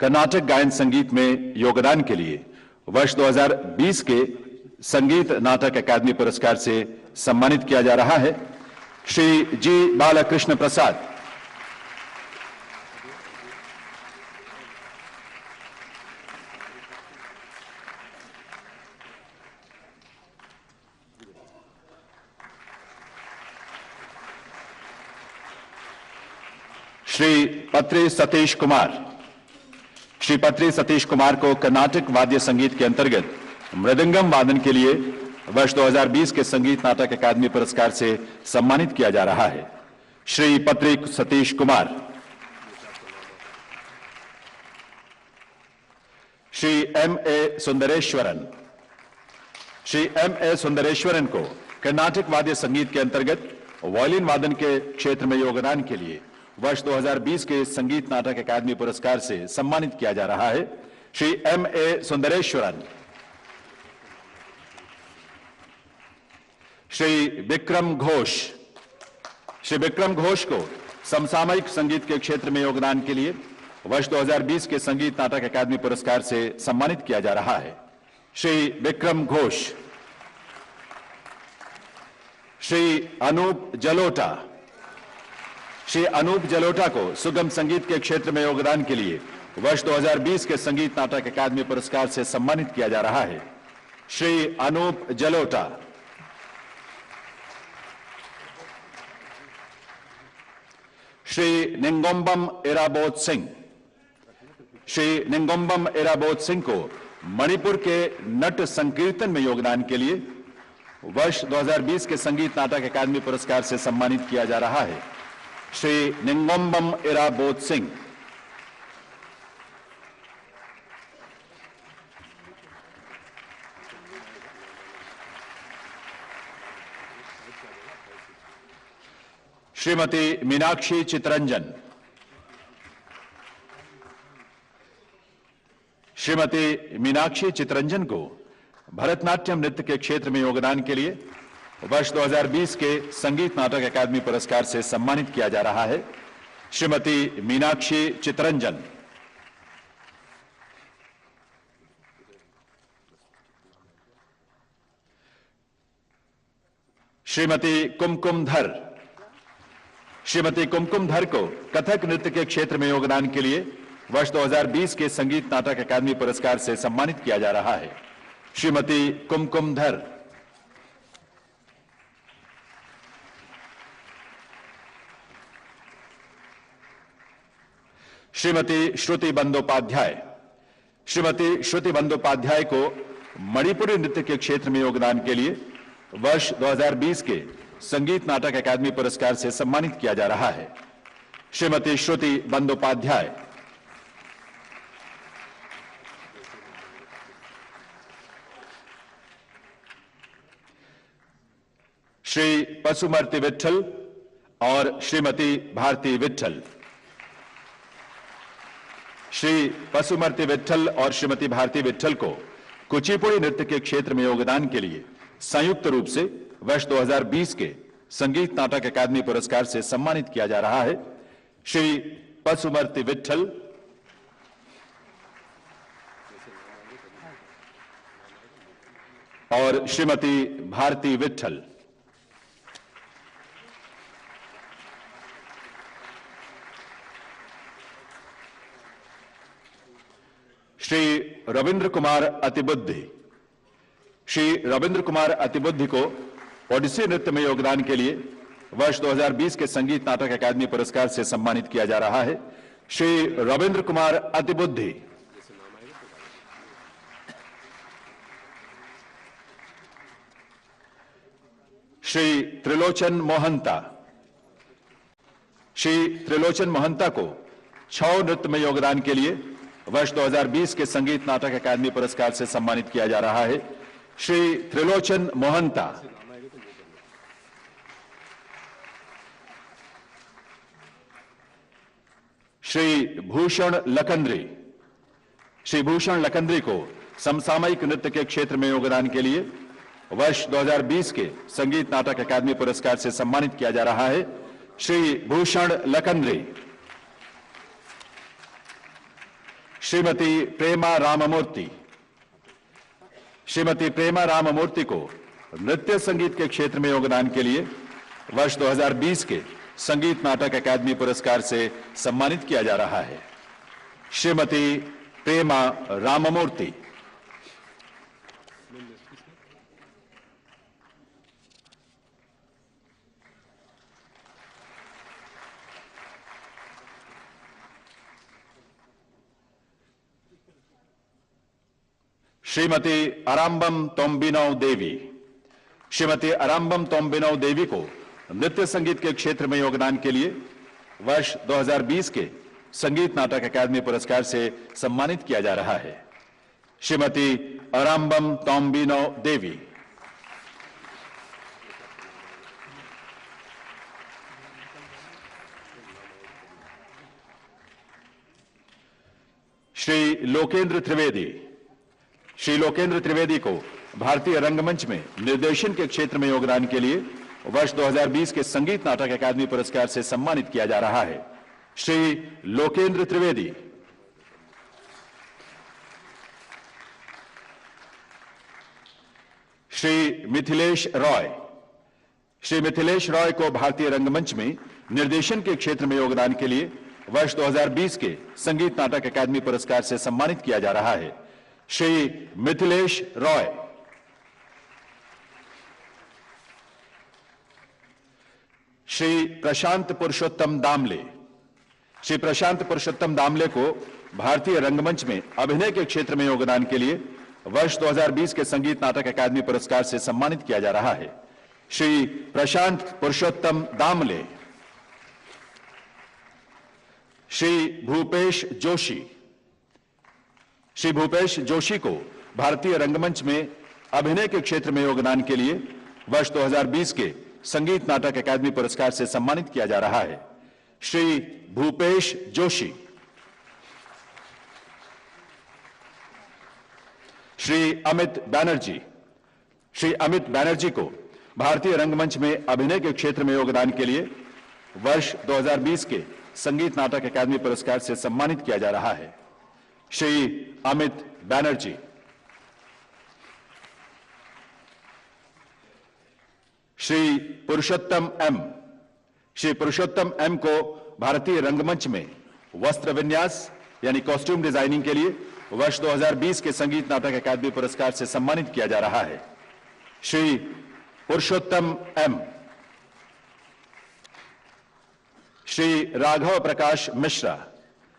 कर्नाटक गायन संगीत में योगदान के लिए वर्ष 2020 के संगीत नाटक अकादमी पुरस्कार से सम्मानित किया जा रहा है। श्री जी बालकृष्ण प्रसाद। श्री पत्री सतीश कुमार। श्री पत्री सतीश कुमार को कर्नाटक वाद्य संगीत के अंतर्गत मृदंगम वादन के लिए वर्ष 2020 के संगीत नाटक अकादमी पुरस्कार से सम्मानित किया जा रहा है। Shri Patri Satish Kumar. Shri M A Sundareshwaran. Shri M A Sundareshwaran को कर्नाटक वाद्य संगीत के अंतर्गत वायलिन वादन के क्षेत्र में योगदान के लिए वर्ष 2020 के संगीत नाटक अकादमी पुरस्कार से सम्मानित किया जा रहा है। Shri M A Sundareshwaran. श्री विक्रम घोष। श्री विक्रम घोष को समसामयिक संगीत के क्षेत्र में योगदान के लिए वर्ष 2020 के संगीत नाटक अकादमी पुरस्कार से सम्मानित किया जा रहा है। श्री विक्रम घोष। श्री अनूप जलोटा। श्री अनूप जलोटा को सुगम संगीत के क्षेत्र में योगदान के लिए वर्ष 2020 के संगीत नाटक अकादमी पुरस्कार से सम्मानित किया जा रहा है। श्री अनूप जलोटा। श्री निंगोम्बम इराबोध सिंह। श्री निंगोम्बम इराबोध सिंह को मणिपुर के नट संकीर्तन में योगदान के लिए वर्ष 2020 के संगीत नाटक अकादमी पुरस्कार से सम्मानित किया जा रहा है। श्री निंगोम्बम इराबोध सिंह। श्रीमती मीनाक्षी चितरंजन। श्रीमती मीनाक्षी चितरंजन को भरतनाट्यम नृत्य के क्षेत्र में योगदान के लिए वर्ष 2020 के संगीत नाटक अकादमी पुरस्कार से सम्मानित किया जा रहा है। श्रीमती मीनाक्षी चितरंजन। श्रीमती कुमकुम धर। श्रीमती कुमकुम धर को कथक नृत्य के क्षेत्र में योगदान के लिए वर्ष 2020 के संगीत नाटक अकादमी पुरस्कार से सम्मानित किया जा रहा है। श्रीमती कुमकुम धर। श्रीमती श्रुति बंदोपाध्याय। श्रीमती श्रुति बंदोपाध्याय को मणिपुरी नृत्य के क्षेत्र में योगदान के लिए वर्ष 2020 के संगीत नाटक अकादमी पुरस्कार से सम्मानित किया जा रहा है। श्रीमती श्रुति बंदोपाध्याय। श्री पशुमर्ति विट्ठल और श्रीमती भारती विट्ठल। श्री पशुमर्ति विट्ठल और श्रीमती भारती विट्ठल को कुचिपुड़ी नृत्य के क्षेत्र में योगदान के लिए संयुक्त रूप से वर्ष 2020 के संगीत नाटक अकादमी पुरस्कार से सम्मानित किया जा रहा है। श्री पशुमर्ति विट्ठल और श्रीमती भारती विट्ठल। श्री रविंद्र कुमार अतिबुद्धि। श्री रविंद्र कुमार अतिबुद्धि को ओडिसी नृत्य में योगदान के लिए वर्ष 2020 के संगीत नाटक अकादमी पुरस्कार से सम्मानित किया जा रहा है। श्री रविंद्र कुमार अतिबुद्धि। श्री त्रिलोचन मोहंता। श्री त्रिलोचन मोहंता को छौ नृत्य में योगदान के लिए वर्ष 2020 के संगीत नाटक अकादमी पुरस्कार से सम्मानित किया जा रहा है। श्री त्रिलोचन मोहंता। श्री भूषण लकंद्री। श्री भूषण लकंद्री को समसामयिक नृत्य के क्षेत्र में योगदान के लिए वर्ष 2020 के संगीत नाटक अकादमी पुरस्कार से सम्मानित किया जा रहा है। श्री भूषण लकंद्री। श्रीमती प्रेमा राममूर्ति। श्रीमती प्रेमा राममूर्ति को नृत्य संगीत के क्षेत्र में योगदान के लिए वर्ष 2020 के संगीत नाटक अकादमी पुरस्कार से सम्मानित किया जा रहा है। श्रीमती प्रेमा राममूर्ति। श्रीमती अराम्बम तोम्बिनो देवी। श्रीमती अराम्बम तोम्बिनो देवी को नृत्य संगीत के क्षेत्र में योगदान के लिए वर्ष 2020 के संगीत नाटक अकादमी पुरस्कार से सम्मानित किया जा रहा है। श्रीमती अराम्बम तोम्बिनो देवी। श्री लोकेंद्र त्रिवेदी। श्री लोकेंद्र त्रिवेदी को भारतीय रंगमंच में निर्देशन के क्षेत्र में योगदान के लिए वर्ष 2020 के संगीत नाटक अकादमी पुरस्कार से सम्मानित किया जा रहा है। श्री लोकेंद्र त्रिवेदी। श्री मिथिलेश रॉय। श्री मिथिलेश रॉय को भारतीय रंगमंच में निर्देशन के क्षेत्र में योगदान के लिए वर्ष 2020 के संगीत नाटक अकादमी पुरस्कार से सम्मानित किया जा रहा है। श्री मिथिलेश रॉय। श्री प्रशांत पुरुषोत्तम दामले। श्री प्रशांत पुरुषोत्तम दामले को भारतीय रंगमंच में अभिनय के क्षेत्र में योगदान के लिए वर्ष 2020 के संगीत नाटक अकादमी पुरस्कार से सम्मानित किया जा रहा है। श्री प्रशांत पुरुषोत्तम दामले। श्री भूपेश जोशी। श्री भूपेश जोशी को भारतीय रंगमंच में अभिनय के क्षेत्र में योगदान के लिए वर्ष 2020 के संगीत नाटक अकादमी पुरस्कार से सम्मानित किया जा रहा है। श्री भूपेश जोशी। श्री अमित बैनर्जी। श्री अमित बैनर्जी को भारतीय रंगमंच में अभिनय के क्षेत्र में योगदान के लिए वर्ष 2020 के संगीत नाटक अकादमी पुरस्कार से सम्मानित किया जा रहा है। श्री अमित बैनर्जी। श्री पुरुषोत्तम एम। श्री पुरुषोत्तम एम को भारतीय रंगमंच में वस्त्र विन्यास यानी कॉस्ट्यूम डिजाइनिंग के लिए वर्ष 2020 के संगीत नाटक अकादमी पुरस्कार से सम्मानित किया जा रहा है। श्री पुरुषोत्तम एम। श्री राघव प्रकाश मिश्रा।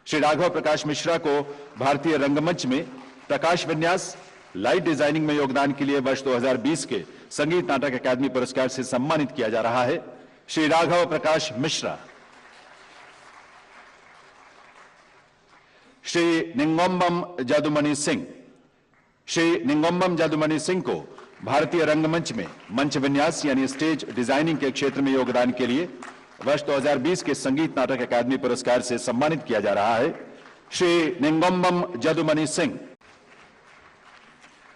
श्री राघव प्रकाश मिश्रा को भारतीय रंगमंच में प्रकाश विन्यास, लाइट डिजाइनिंग में योगदान के लिए वर्ष 2020 के संगीत नाटक अकादमी पुरस्कार से सम्मानित किया जा रहा है श्री राघव प्रकाश मिश्रा। श्री निंगोम्बम जादुमणि सिंह। श्री निंगोम्बम जादुमणि सिंह को भारतीय रंगमंच में मंच विन्यास यानी स्टेज डिजाइनिंग के क्षेत्र में योगदान के लिए वर्ष 2020 के संगीत नाटक अकादमी पुरस्कार से सम्मानित किया जा रहा है। श्री निंगोम्बम जादुमणि सिंह।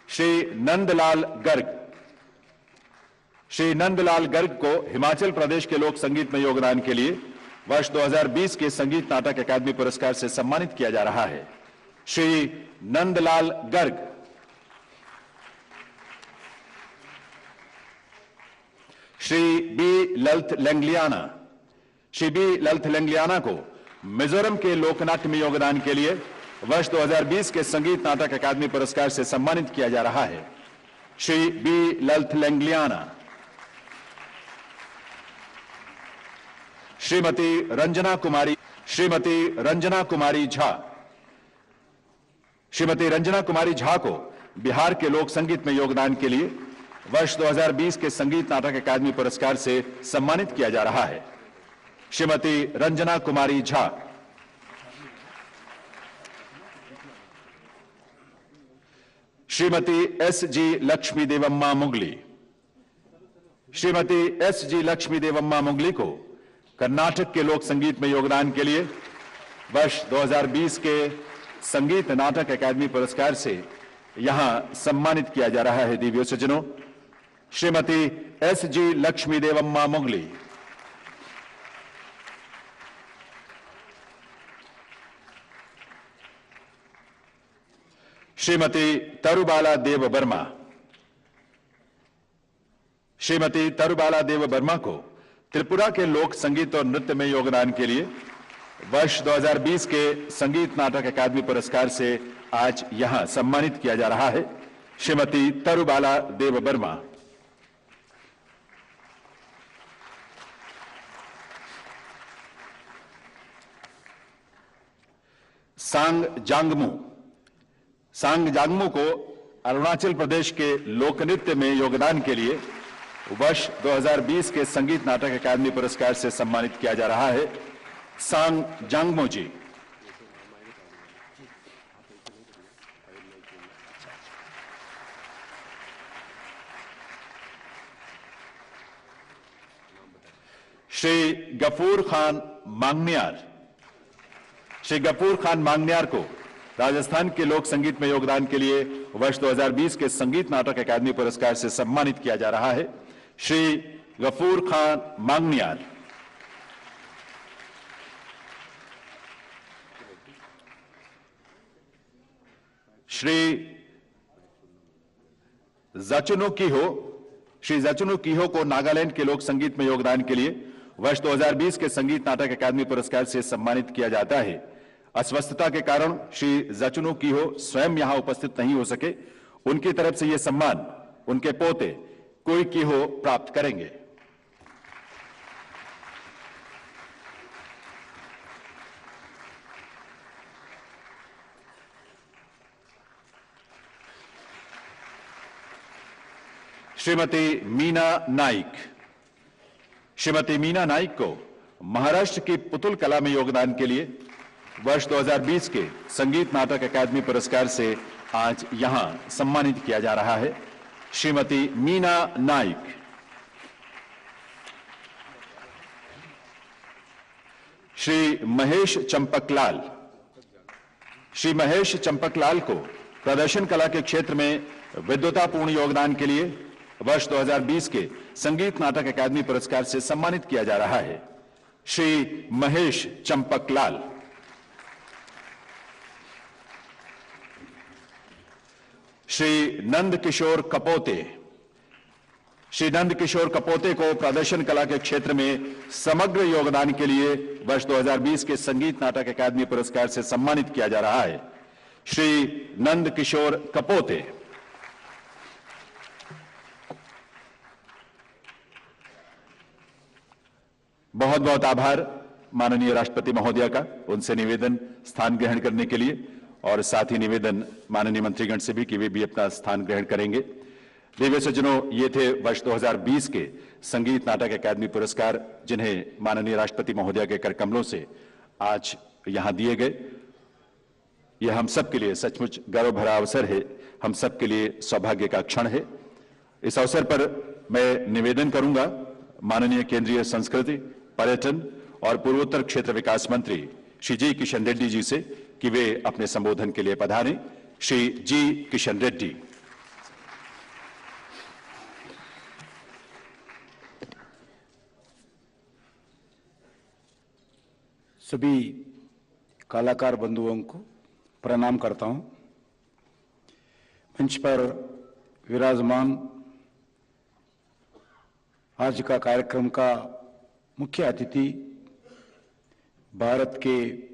श्री नंदलाल गर्ग। श्री नंदलाल गर्ग को हिमाचल प्रदेश के लोक संगीत में योगदान के लिए वर्ष 2020 के संगीत नाटक अकादमी पुरस्कार से सम्मानित किया जा रहा है। श्री नंदलाल गर्ग। श्री बी ललित लेंगलियाना। श्री बी ललित लेंगलियाना को मिजोरम के लोकनाट्य में योगदान के लिए वर्ष 2020 के संगीत नाटक अकादमी पुरस्कार से सम्मानित किया जा रहा है। श्री बी ललित लेंगलियाना। श्रीमती रंजना कुमारी। श्रीमती रंजना कुमारी झा। श्रीमती रंजना कुमारी झा को बिहार के लोक संगीत में योगदान के लिए वर्ष 2020 के संगीत नाटक अकादमी पुरस्कार से सम्मानित किया जा रहा है। Shrimati Ranjana Kumari Jha. Shrimati S G Lakshmi Devamma Mugali. Shrimati S G Lakshmi Devamma Mugali को कर्नाटक के लोक संगीत में योगदान के लिए वर्ष 2020 के संगीत नाटक अकादमी पुरस्कार से यहां सम्मानित किया जा रहा है। दिव्य सज्जनों, श्रीमती एस जी लक्ष्मी देवम्मा मुगली। श्रीमती तरुबाला देव वर्मा। श्रीमती तरुबाला देव वर्मा को त्रिपुरा के लोक संगीत और नृत्य में योगदान के लिए वर्ष 2020 के संगीत नाटक अकादमी पुरस्कार से आज यहां सम्मानित किया जा रहा है। श्रीमती तरुबाला देव वर्मा। सांग जांगमू। सांग जांगमू को अरुणाचल प्रदेश के लोक नृत्य में योगदान के लिए वर्ष 2020 के संगीत नाटक अकादमी पुरस्कार से सम्मानित किया जा रहा है। सांग जांगमू जी। श्री गफूर खान मांगनियार। श्री गफूर खान मांगनियार को राजस्थान के लोक संगीत में योगदान के लिए वर्ष 2020 के संगीत नाटक अकादमी पुरस्कार से सम्मानित किया जा रहा है। श्री गफूर खान मांगनियार। श्री जचुनु कीहो। श्री जचुनु कीहो को नागालैंड के लोक संगीत में योगदान के लिए वर्ष 2020 के संगीत नाटक अकादमी पुरस्कार से सम्मानित किया जाता है। अस्वस्थता के कारण श्री जचुनु कीहो स्वयं यहां उपस्थित नहीं हो सके। उनकी तरफ से यह सम्मान उनके पोते कोई कीहो प्राप्त करेंगे। श्रीमती मीना नाइक। श्रीमती मीना नाइक को महाराष्ट्र की पुतुल कला में योगदान के लिए वर्ष 2020 के संगीत नाटक अकादमी पुरस्कार से आज यहां सम्मानित किया जा रहा है। श्रीमती मीना नाइक। श्री महेश चंपकलाल। श्री महेश चंपकलाल को प्रदर्शन कला के क्षेत्र में विद्वतापूर्ण योगदान के लिए वर्ष 2020 के संगीत नाटक अकादमी पुरस्कार से सम्मानित किया जा रहा है। श्री महेश चंपकलाल। श्री नंद किशोर कपोते। श्री नंद किशोर कपोते को प्रदर्शन कला के क्षेत्र में समग्र योगदान के लिए वर्ष 2020 के संगीत नाटक अकादमी पुरस्कार से सम्मानित किया जा रहा है। श्री नंद किशोर कपोते। बहुत बहुत आभार माननीय राष्ट्रपति महोदया का, उनसे निवेदन स्थान ग्रहण करने के लिए। और साथ ही निवेदन माननीय मंत्रीगण से भी कि वे भी अपना स्थान ग्रहण करेंगे। दिव्य सज्जनों, ये थे वर्ष 2020 के संगीत नाटक अकादमी पुरस्कार, जिन्हें माननीय राष्ट्रपति महोदया के कर कमलों से आज यहां दिए गए। यह हम सब के लिए सचमुच गर्व भरा अवसर है, हम सब के लिए सौभाग्य का क्षण है। इस अवसर पर मैं निवेदन करूंगा माननीय केंद्रीय संस्कृति, पर्यटन और पूर्वोत्तर क्षेत्र विकास मंत्री श्री जी किशन रेड्डी जी से कि वे अपने संबोधन के लिए पधारें। श्री जी किशन रेड्डी। सभी कलाकार बंधुओं को प्रणाम करता हूं। मंच पर विराजमान आज का कार्यक्रम का मुख्य अतिथि भारत के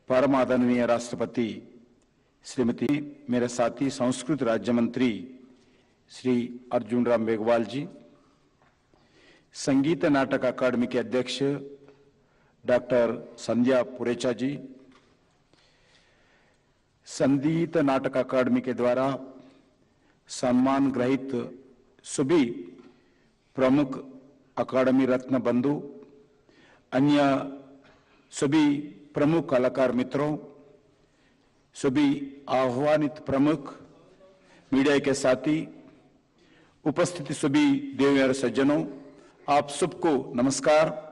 परम आदरणीय राष्ट्रपति श्रीमती, मेरे साथी संस्कृत राज्य मंत्री श्री अर्जुन राम मेघवाल जी, संगीत नाटक अकादमी के अध्यक्ष डॉक्टर संध्या पुरेचा जी, संगीत नाटक अकादमी के द्वारा सम्मान ग्रहित सभी प्रमुख अकादमी रत्न बंधु, अन्य सभी प्रमुख कलाकार मित्रों, सभी आह्वानित प्रमुख मीडिया के साथी, उपस्थित सभी देवयार सज्जनों, आप सबको नमस्कार।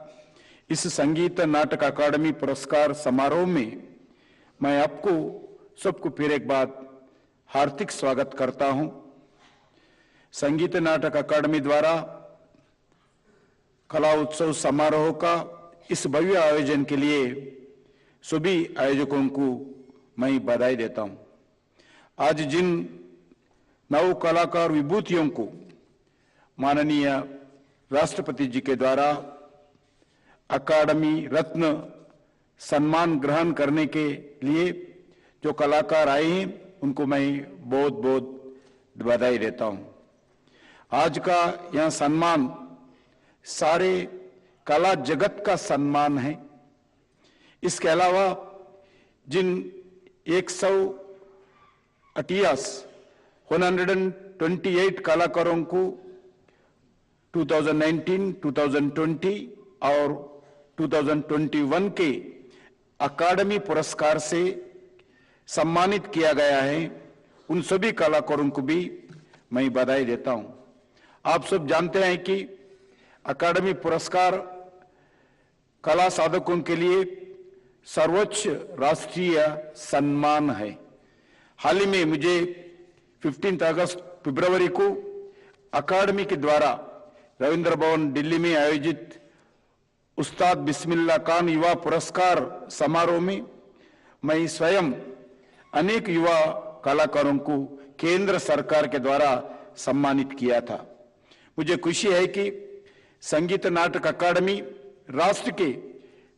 इस संगीत नाटक अकादमी पुरस्कार समारोह में मैं आपको सबको फिर एक बार हार्दिक स्वागत करता हूं। संगीत नाटक अकादमी द्वारा कला उत्सव समारोह का इस भव्य आयोजन के लिए सभी आयोजकों को मैं बधाई देता हूं। आज जिन नव कलाकार विभूतियों को माननीय राष्ट्रपति जी के द्वारा अकादमी रत्न सम्मान ग्रहण करने के लिए जो कलाकार आए हैं, उनको मैं बहुत बहुत बधाई देता हूं। आज का यह सम्मान सारे कला जगत का सम्मान है। इसके अलावा जिन 128 कलाकारों को 2019, 2020 और 2021 के अकादमी पुरस्कार से सम्मानित किया गया है, उन सभी कलाकारों को भी मैं बधाई देता हूं। आप सब जानते हैं कि अकादमी पुरस्कार कला साधकों के लिए सर्वोच्च राष्ट्रीय सम्मान है। हाल ही में मुझे 15 अगस्त फरवरी को अकादमी के द्वारा रविंद्र भवन दिल्ली में आयोजित उस्ताद बिस्मिल्लाह खान युवा पुरस्कार समारोह में मैं स्वयं अनेक युवा कलाकारों को केंद्र सरकार के द्वारा सम्मानित किया था। मुझे खुशी है कि संगीत नाटक अकादमी राष्ट्र के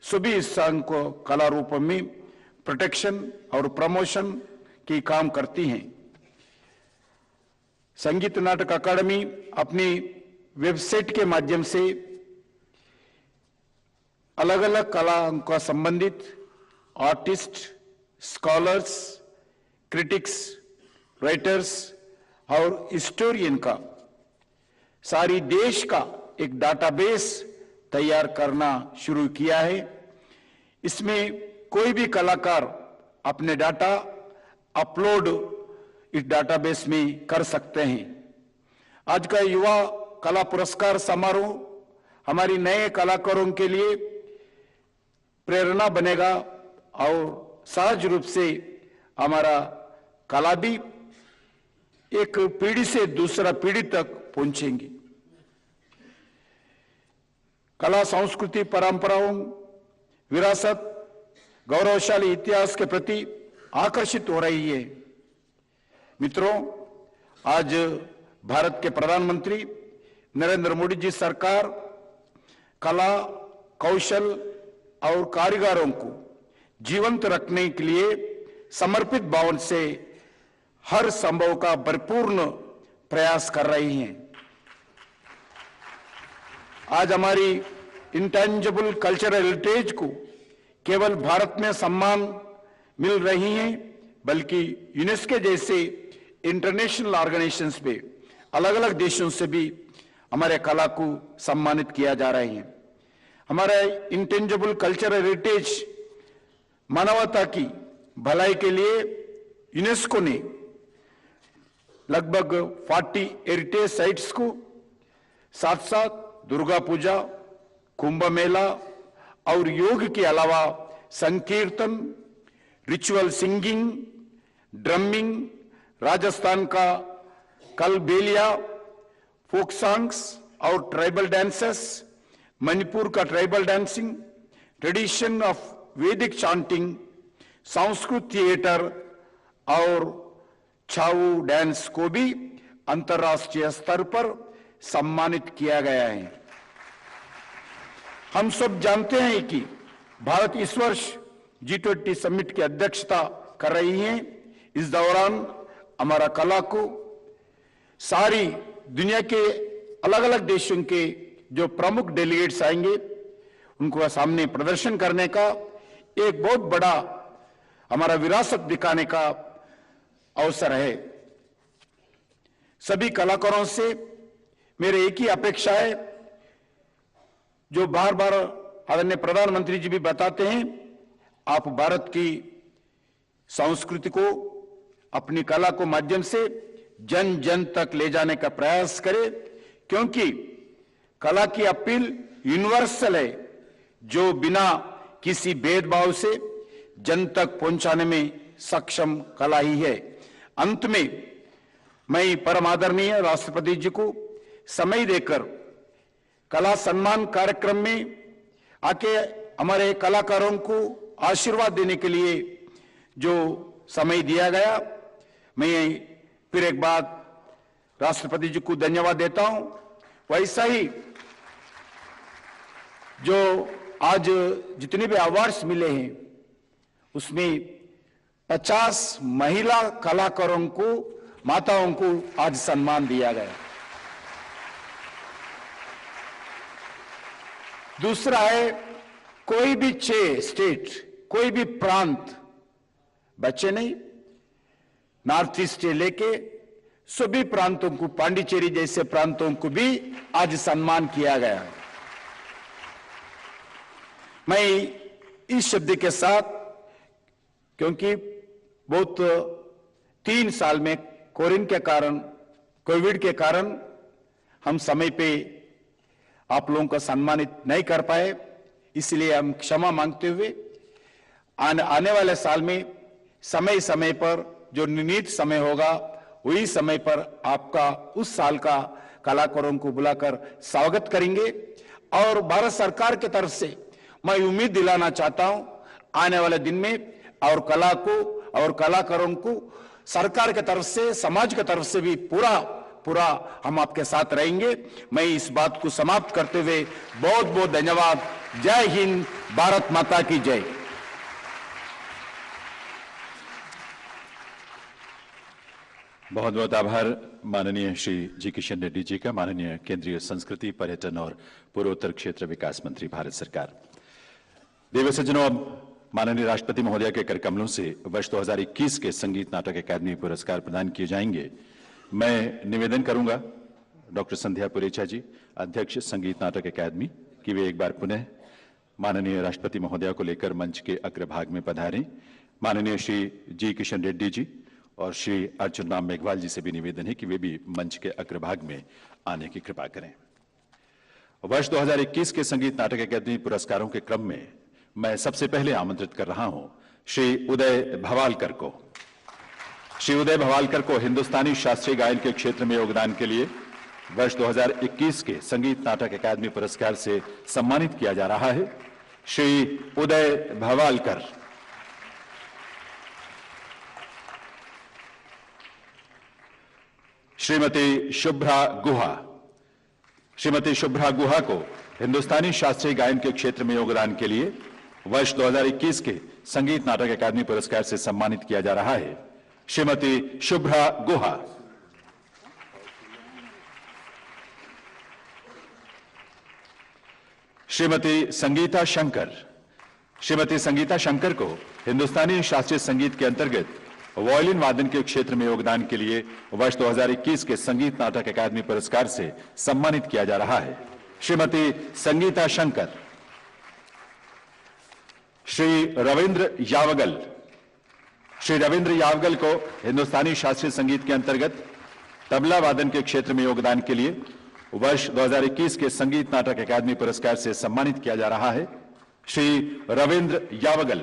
सभी हिस्सों को कला रूप में प्रोटेक्शन और प्रमोशन की काम करती हैं। संगीत नाटक अकादमी अपनी वेबसाइट के माध्यम से अलग अलग कलाओं का संबंधित आर्टिस्ट, स्कॉलर्स, क्रिटिक्स, राइटर्स और हिस्टोरियन का सारी देश का एक डाटाबेस तैयार करना शुरू किया है। इसमें कोई भी कलाकार अपने डाटा अपलोड इस डाटाबेस में कर सकते हैं। आज का युवा कला पुरस्कार समारोह हमारी नए कलाकारों के लिए प्रेरणा बनेगा और सहज रूप से हमारा कला भी एक पीढ़ी से दूसरा पीढ़ी तक पहुंचेंगी। कला, संस्कृति, परंपराओं, विरासत, गौरवशाली इतिहास के प्रति आकर्षित हो रही है। मित्रों, आज भारत के प्रधानमंत्री नरेंद्र मोदी जी सरकार कला, कौशल और कारीगरों को जीवंत रखने के लिए समर्पित भाव से हर संभव का भरपूर प्रयास कर रही हैं। आज हमारी इंटेंजिबल कल्चरल हेरिटेज को केवल भारत में सम्मान मिल रही है, बल्कि यूनेस्को जैसे इंटरनेशनल ऑर्गेनाइजेशंस पे अलग अलग देशों से भी हमारे कला को सम्मानित किया जा रहे हैं। हमारा इंटेंजिबल कल्चरल हेरिटेज मानवता की भलाई के लिए यूनेस्को ने लगभग 40 हेरिटेज साइट्स को साथ साथ दुर्गा पूजा, कुंभ मेला और योग के अलावा संकीर्तन, रिचुअल सिंगिंग, ड्रमिंग, राजस्थान का कलबेलिया, फोक सॉन्ग्स और ट्राइबल डांसेस, मणिपुर का ट्राइबल डांसिंग, ट्रेडिशन ऑफ वैदिक चांटिंग, संस्कृत थिएटर और छाऊ डांस को भी अंतर्राष्ट्रीय स्तर पर सम्मानित किया गया है। हम सब जानते हैं कि भारत इस वर्ष G20 समिट की अध्यक्षता कर रही है। इस दौरान हमारा कला को सारी दुनिया के अलग अलग देशों के जो प्रमुख डेलीगेट्स आएंगे उनको सामने प्रदर्शन करने का एक बहुत बड़ा हमारा विरासत दिखाने का अवसर है। सभी कलाकारों से मेरे एक ही अपेक्षा है, जो बार बार आदरणीय प्रधानमंत्री जी भी बताते हैं, आप भारत की संस्कृति को अपनी कला को माध्यम से जन जन तक ले जाने का प्रयास करें, क्योंकि कला की अपील यूनिवर्सल है, जो बिना किसी भेदभाव से जन तक पहुंचाने में सक्षम कला ही है। अंत में मैं परम आदरणीय राष्ट्रपति जी को समय देकर कला सम्मान कार्यक्रम में आके हमारे कलाकारों को आशीर्वाद देने के लिए जो समय दिया गया, मैं फिर एक बार राष्ट्रपति जी को धन्यवाद देता हूं। वैसा ही जो आज जितने भी अवार्ड्स मिले हैं उसमें 50 महिला कलाकारों को, माताओं को आज सम्मान दिया गया। दूसरा है, कोई भी स्टेट, कोई भी प्रांत बच्चे नहीं, नॉर्थ ईस्ट से लेके सभी प्रांतों को, पांडिचेरी जैसे प्रांतों को भी आज सम्मान किया गया। मैं इस शब्द के साथ, क्योंकि बहुत 3 साल में कोविड के कारण हम समय पे आप लोगों को सम्मानित नहीं कर पाए, इसलिए हम क्षमा मांगते हुए आने वाले साल में समय समय पर जो निर्णीत समय होगा वही समय पर आपका उस साल का कलाकारों को बुलाकर स्वागत करेंगे। और भारत सरकार की तरफ से मैं उम्मीद दिलाना चाहता हूं, आने वाले दिन में और कला को और कलाकारों को सरकार की तरफ से, समाज की तरफ से भी पूरा हम आपके साथ रहेंगे। मैं इस बात को समाप्त करते हुए बहुत बहुत धन्यवाद। जय हिंद, भारत माता की जय। बहुत बहुत आभार माननीय श्री जी किशन रेड्डी जी का, माननीय केंद्रीय संस्कृति, पर्यटन और पूर्वोत्तर क्षेत्र विकास मंत्री, भारत सरकार। देवी सज्जनों, अब माननीय राष्ट्रपति महोदय के कर कमलों से वर्ष 2021 के संगीत नाटक अकादमी पुरस्कार प्रदान किए जाएंगे। मैं निवेदन करूंगा डॉक्टर संध्या पुरेचा जी, अध्यक्ष संगीत नाटक अकादमी, कि वे एक बार पुनः माननीय राष्ट्रपति महोदय को लेकर मंच के अग्रभाग में पधारें। माननीय श्री जी किशन रेड्डी जी और श्री अर्जुन राम मेघवाल जी से भी निवेदन है कि वे भी मंच के अग्रभाग में आने की कृपा करें। वर्ष 2021 के संगीत नाटक अकादमी पुरस्कारों के क्रम में मैं सबसे पहले आमंत्रित कर रहा हूं श्री उदय भवालकर को। श्री उदय भवालकर को हिंदुस्तानी शास्त्रीय गायन के क्षेत्र में योगदान के लिए वर्ष 2021 के संगीत नाटक अकादमी पुरस्कार से सम्मानित किया जा रहा है। श्री उदय भवालकर। श्रीमती शुभ्रा गुहा। श्रीमती शुभ्रा गुहा को हिंदुस्तानी शास्त्रीय गायन के क्षेत्र में योगदान के लिए वर्ष 2021 के संगीत नाटक अकादमी पुरस्कार से सम्मानित किया जा रहा है। श्रीमती शुभ्रा गुहा। श्रीमती संगीता शंकर। श्रीमती संगीता शंकर को हिंदुस्तानी शास्त्रीय संगीत के अंतर्गत वायलिन वादन के क्षेत्र में योगदान के लिए वर्ष 2021 के संगीत नाटक अकादमी पुरस्कार से सम्मानित किया जा रहा है श्रीमती संगीता शंकर। श्री रविंद्र यावगल को हिंदुस्तानी शास्त्रीय संगीत के अंतर्गत तबला वादन के क्षेत्र में योगदान के लिए वर्ष 2021 के संगीत नाटक अकादमी पुरस्कार से सम्मानित किया जा रहा है श्री रविंद्र यावगल।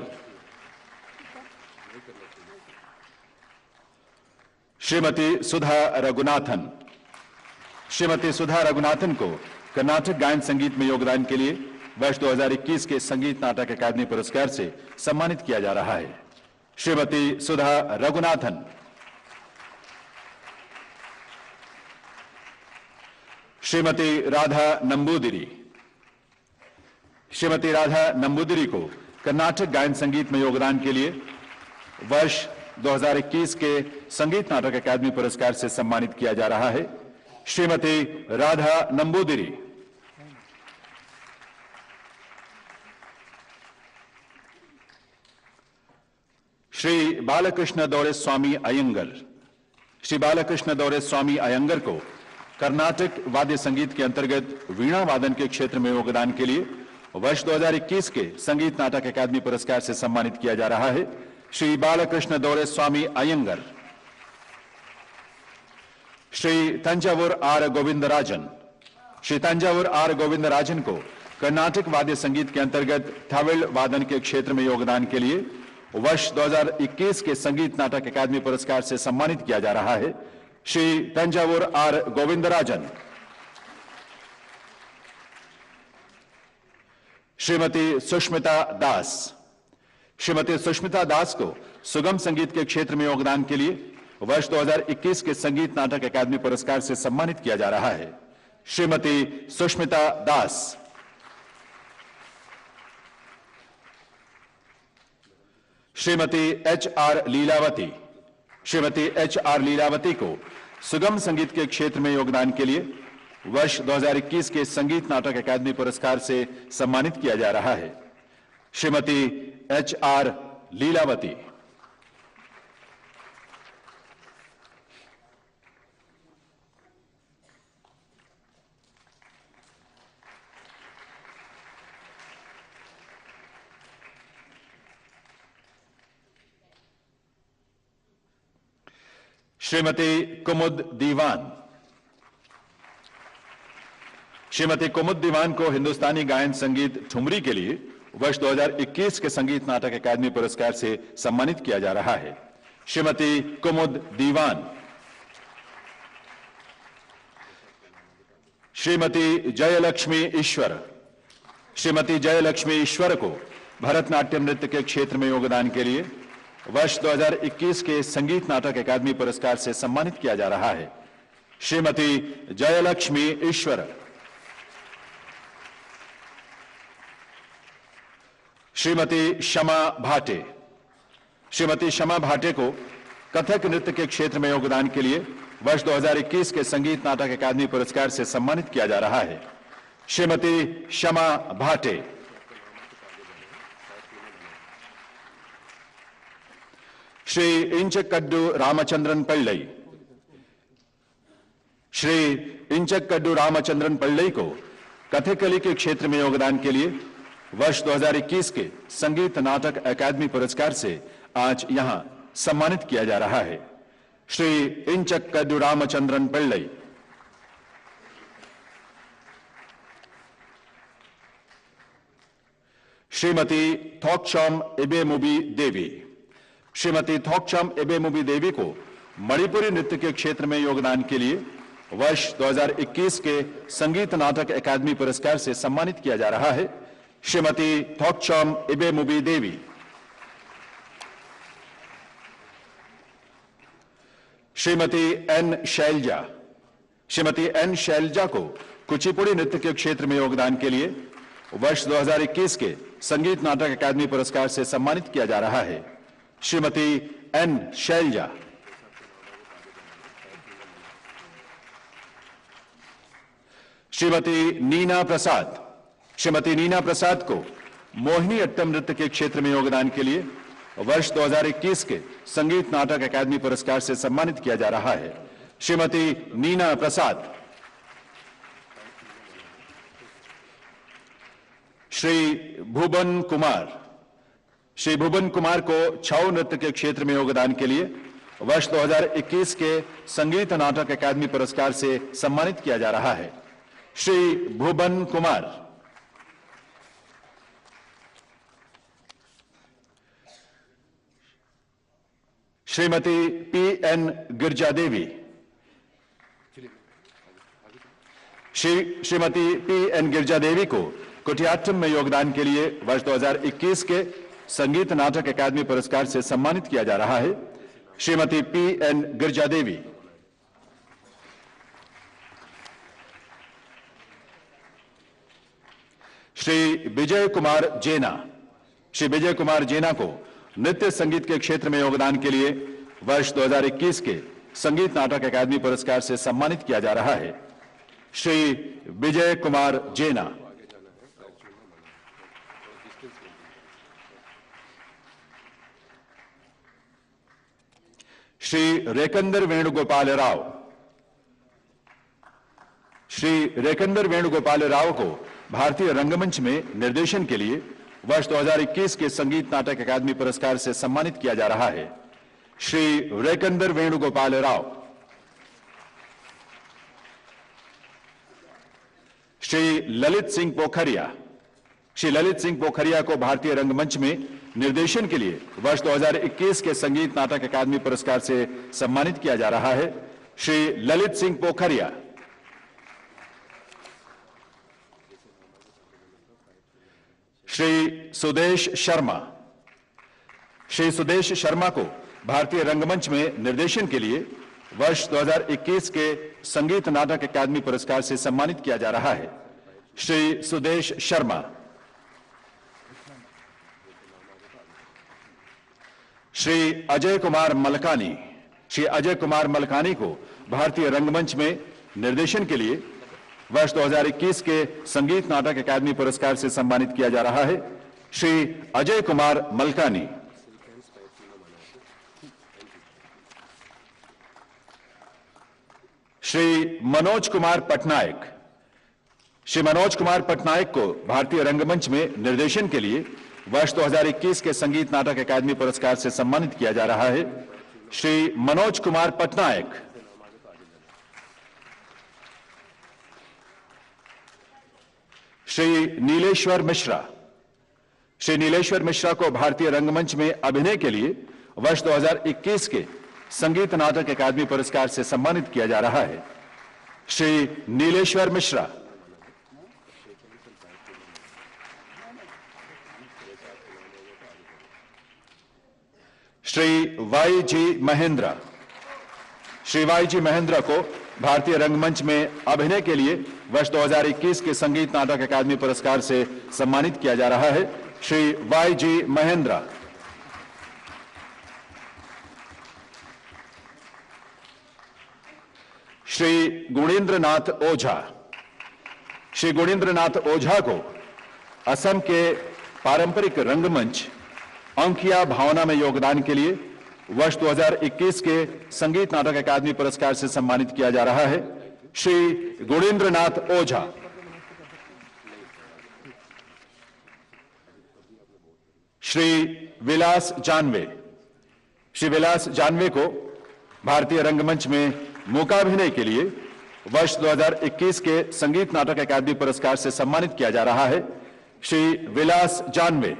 श्रीमती सुधा रघुनाथन को कर्नाटक गायन संगीत में योगदान के लिए वर्ष 2021 के संगीत नाटक अकादमी पुरस्कार से सम्मानित किया जा रहा है श्रीमती सुधा रघुनाथन। श्रीमती राधा नंबूदिरी को कर्नाटक गायन संगीत में योगदान के लिए वर्ष 2021 के संगीत नाटक अकादमी पुरस्कार से सम्मानित किया जा रहा है श्रीमती राधा नंबूदिरी। श्री बालकृष्ण दौरे स्वामी अयंगर को कर्नाटक वाद्य संगीत के अंतर्गत वीणा वादन के क्षेत्र में योगदान के लिए वर्ष 2021 के संगीत नाटक अकादमी पुरस्कार से सम्मानित किया जा रहा है श्री बालकृष्ण दौरे स्वामी अयंगर। श्री तंजावुर आर गोविंदराजन को कर्नाटक वाद्य संगीत के अंतर्गत थाविल वादन के क्षेत्र में योगदान के लिए वर्ष 2021 के संगीत नाटक अकादमी पुरस्कार से सम्मानित किया जा रहा है श्री तंजावुर आर गोविंदराजन। श्रीमती सुष्मिता दास को सुगम संगीत के क्षेत्र में योगदान के लिए वर्ष 2021 के संगीत नाटक अकादमी पुरस्कार से सम्मानित किया जा रहा है श्रीमती सुष्मिता दास। श्रीमती एच आर लीलावती को सुगम संगीत के क्षेत्र में योगदान के लिए वर्ष 2021 के संगीत नाटक अकादमी पुरस्कार से सम्मानित किया जा रहा है श्रीमती एच आर लीलावती। श्रीमती कुमुद दीवान को हिंदुस्तानी गायन संगीत ठुमरी के लिए वर्ष 2021 के संगीत नाटक अकादमी पुरस्कार से सम्मानित किया जा रहा है श्रीमती कुमुद दीवान। श्रीमती जयलक्ष्मी ईश्वर को भरतनाट्यम नृत्य के क्षेत्र में योगदान के लिए वर्ष 2021 के संगीत नाटक अकादमी पुरस्कार से सम्मानित किया जा रहा है श्रीमती जयलक्ष्मी ईश्वर। श्रीमती शमा भाटे को कथक नृत्य के क्षेत्र में योगदान के लिए वर्ष 2021 के संगीत नाटक अकादमी पुरस्कार से सम्मानित किया जा रहा है श्रीमती शमा भाटे। श्री इंचक्कड्डू रामचंद्रन पल्लई को कथकली के क्षेत्र में योगदान के लिए वर्ष 2021 के संगीत नाटक अकादमी पुरस्कार से आज यहां सम्मानित किया जा रहा है श्री इंचक्कड्डू रामचंद्रन पल्लई। श्रीमती थॉकचॉम एबेमुबी देवी को मणिपुरी नृत्य के क्षेत्र में योगदान के लिए वर्ष 2021 के संगीत नाटक अकादमी पुरस्कार से सम्मानित किया जा रहा है श्रीमती थॉकचॉम एबेमुबी देवी। श्रीमती एन शैलजा को कुचिपुड़ी नृत्य के क्षेत्र में योगदान के लिए वर्ष 2021 के संगीत नाटक अकादमी पुरस्कार से सम्मानित किया जा रहा है श्रीमती एन शैलजा। श्रीमती नीना प्रसाद को मोहिनी अट्टम नृत्य के क्षेत्र में योगदान के लिए वर्ष 2021 के संगीत नाटक अकादमी पुरस्कार से सम्मानित किया जा रहा है श्रीमती नीना प्रसाद। श्री भुवन कुमार को छऊ नृत्य के क्षेत्र में योगदान के लिए वर्ष 2021 के संगीत नाटक अकादमी पुरस्कार से सम्मानित किया जा रहा है। श्री भुवन कुमार। श्रीमती पी.एन. गिरजा देवी। श्रीमती पी.एन. गिरजा देवी को कुटियाट्टम में योगदान के लिए वर्ष 2021 के संगीत नाटक अकादमी पुरस्कार से सम्मानित किया जा रहा है। श्रीमती पी.एन. गिरजा देवी। श्री विजय कुमार जेना। श्री विजय कुमार जेना को नृत्य संगीत के क्षेत्र में योगदान के लिए वर्ष 2021 के संगीत नाटक अकादमी पुरस्कार से सम्मानित किया जा रहा है। श्री विजय कुमार जेना। श्री रेकंदर वेणुगोपाल राव। श्री रेकंदर वेणुगोपाल राव को भारतीय रंगमंच में निर्देशन के लिए वर्ष 2021 के संगीत नाटक अकादमी पुरस्कार से सम्मानित किया जा रहा है। श्री रेकंदर वेणुगोपाल राव। श्री ललित सिंह पोखरिया। श्री ललित सिंह पोखरिया को भारतीय रंगमंच में निर्देशन के लिए वर्ष 2021 के संगीत नाटक अकादमी पुरस्कार से सम्मानित किया जा रहा है। श्री ललित सिंह पोखरिया। श्री सुदेश शर्मा। श्री सुदेश शर्मा को भारतीय रंगमंच में निर्देशन के लिए वर्ष 2021 के संगीत नाटक अकादमी पुरस्कार से सम्मानित किया जा रहा है। श्री सुदेश शर्मा। श्री अजय कुमार मलकानी। श्री अजय कुमार मलकानी को भारतीय रंगमंच में निर्देशन के लिए वर्ष 2021 के संगीत नाटक अकादमी पुरस्कार से सम्मानित किया जा रहा है। श्री अजय कुमार मलकानी। श्री मनोज कुमार पटनायक। श्री मनोज कुमार पटनायक को भारतीय रंगमंच में निर्देशन के लिए वर्ष 2021 के संगीत नाटक अकादमी पुरस्कार से सम्मानित किया जा रहा है। श्री मनोज कुमार पटनायक। श्री नीलेश्वर मिश्रा। श्री नीलेश्वर मिश्रा को भारतीय रंगमंच में अभिनय के लिए वर्ष 2021 के संगीत नाटक अकादमी पुरस्कार से सम्मानित किया जा रहा है। श्री नीलेश्वर मिश्रा। श्री वाई जी महेंद्र। श्री वाई जी महेंद्र को भारतीय रंगमंच में अभिनय के लिए वर्ष 2021 के संगीत नाटक अकादमी पुरस्कार से सम्मानित किया जा रहा है। श्री वाई जी महेंद्र। श्री गुणेंद्रनाथ ओझा। श्री गुणेंद्रनाथ ओझा को असम के पारंपरिक रंगमंच अंकिया भावना में योगदान के लिए वर्ष 2021 के संगीत नाटक अकादमी पुरस्कार से सम्मानित किया जा रहा है। श्री गुणेंद्रनाथ ओझा। श्री विलास जानवे। श्री विलास जानवे को भारतीय रंगमंच में मूकाभिनय के लिए वर्ष 2021 के संगीत नाटक अकादमी पुरस्कार से सम्मानित किया जा रहा है। श्री विलास जानवे।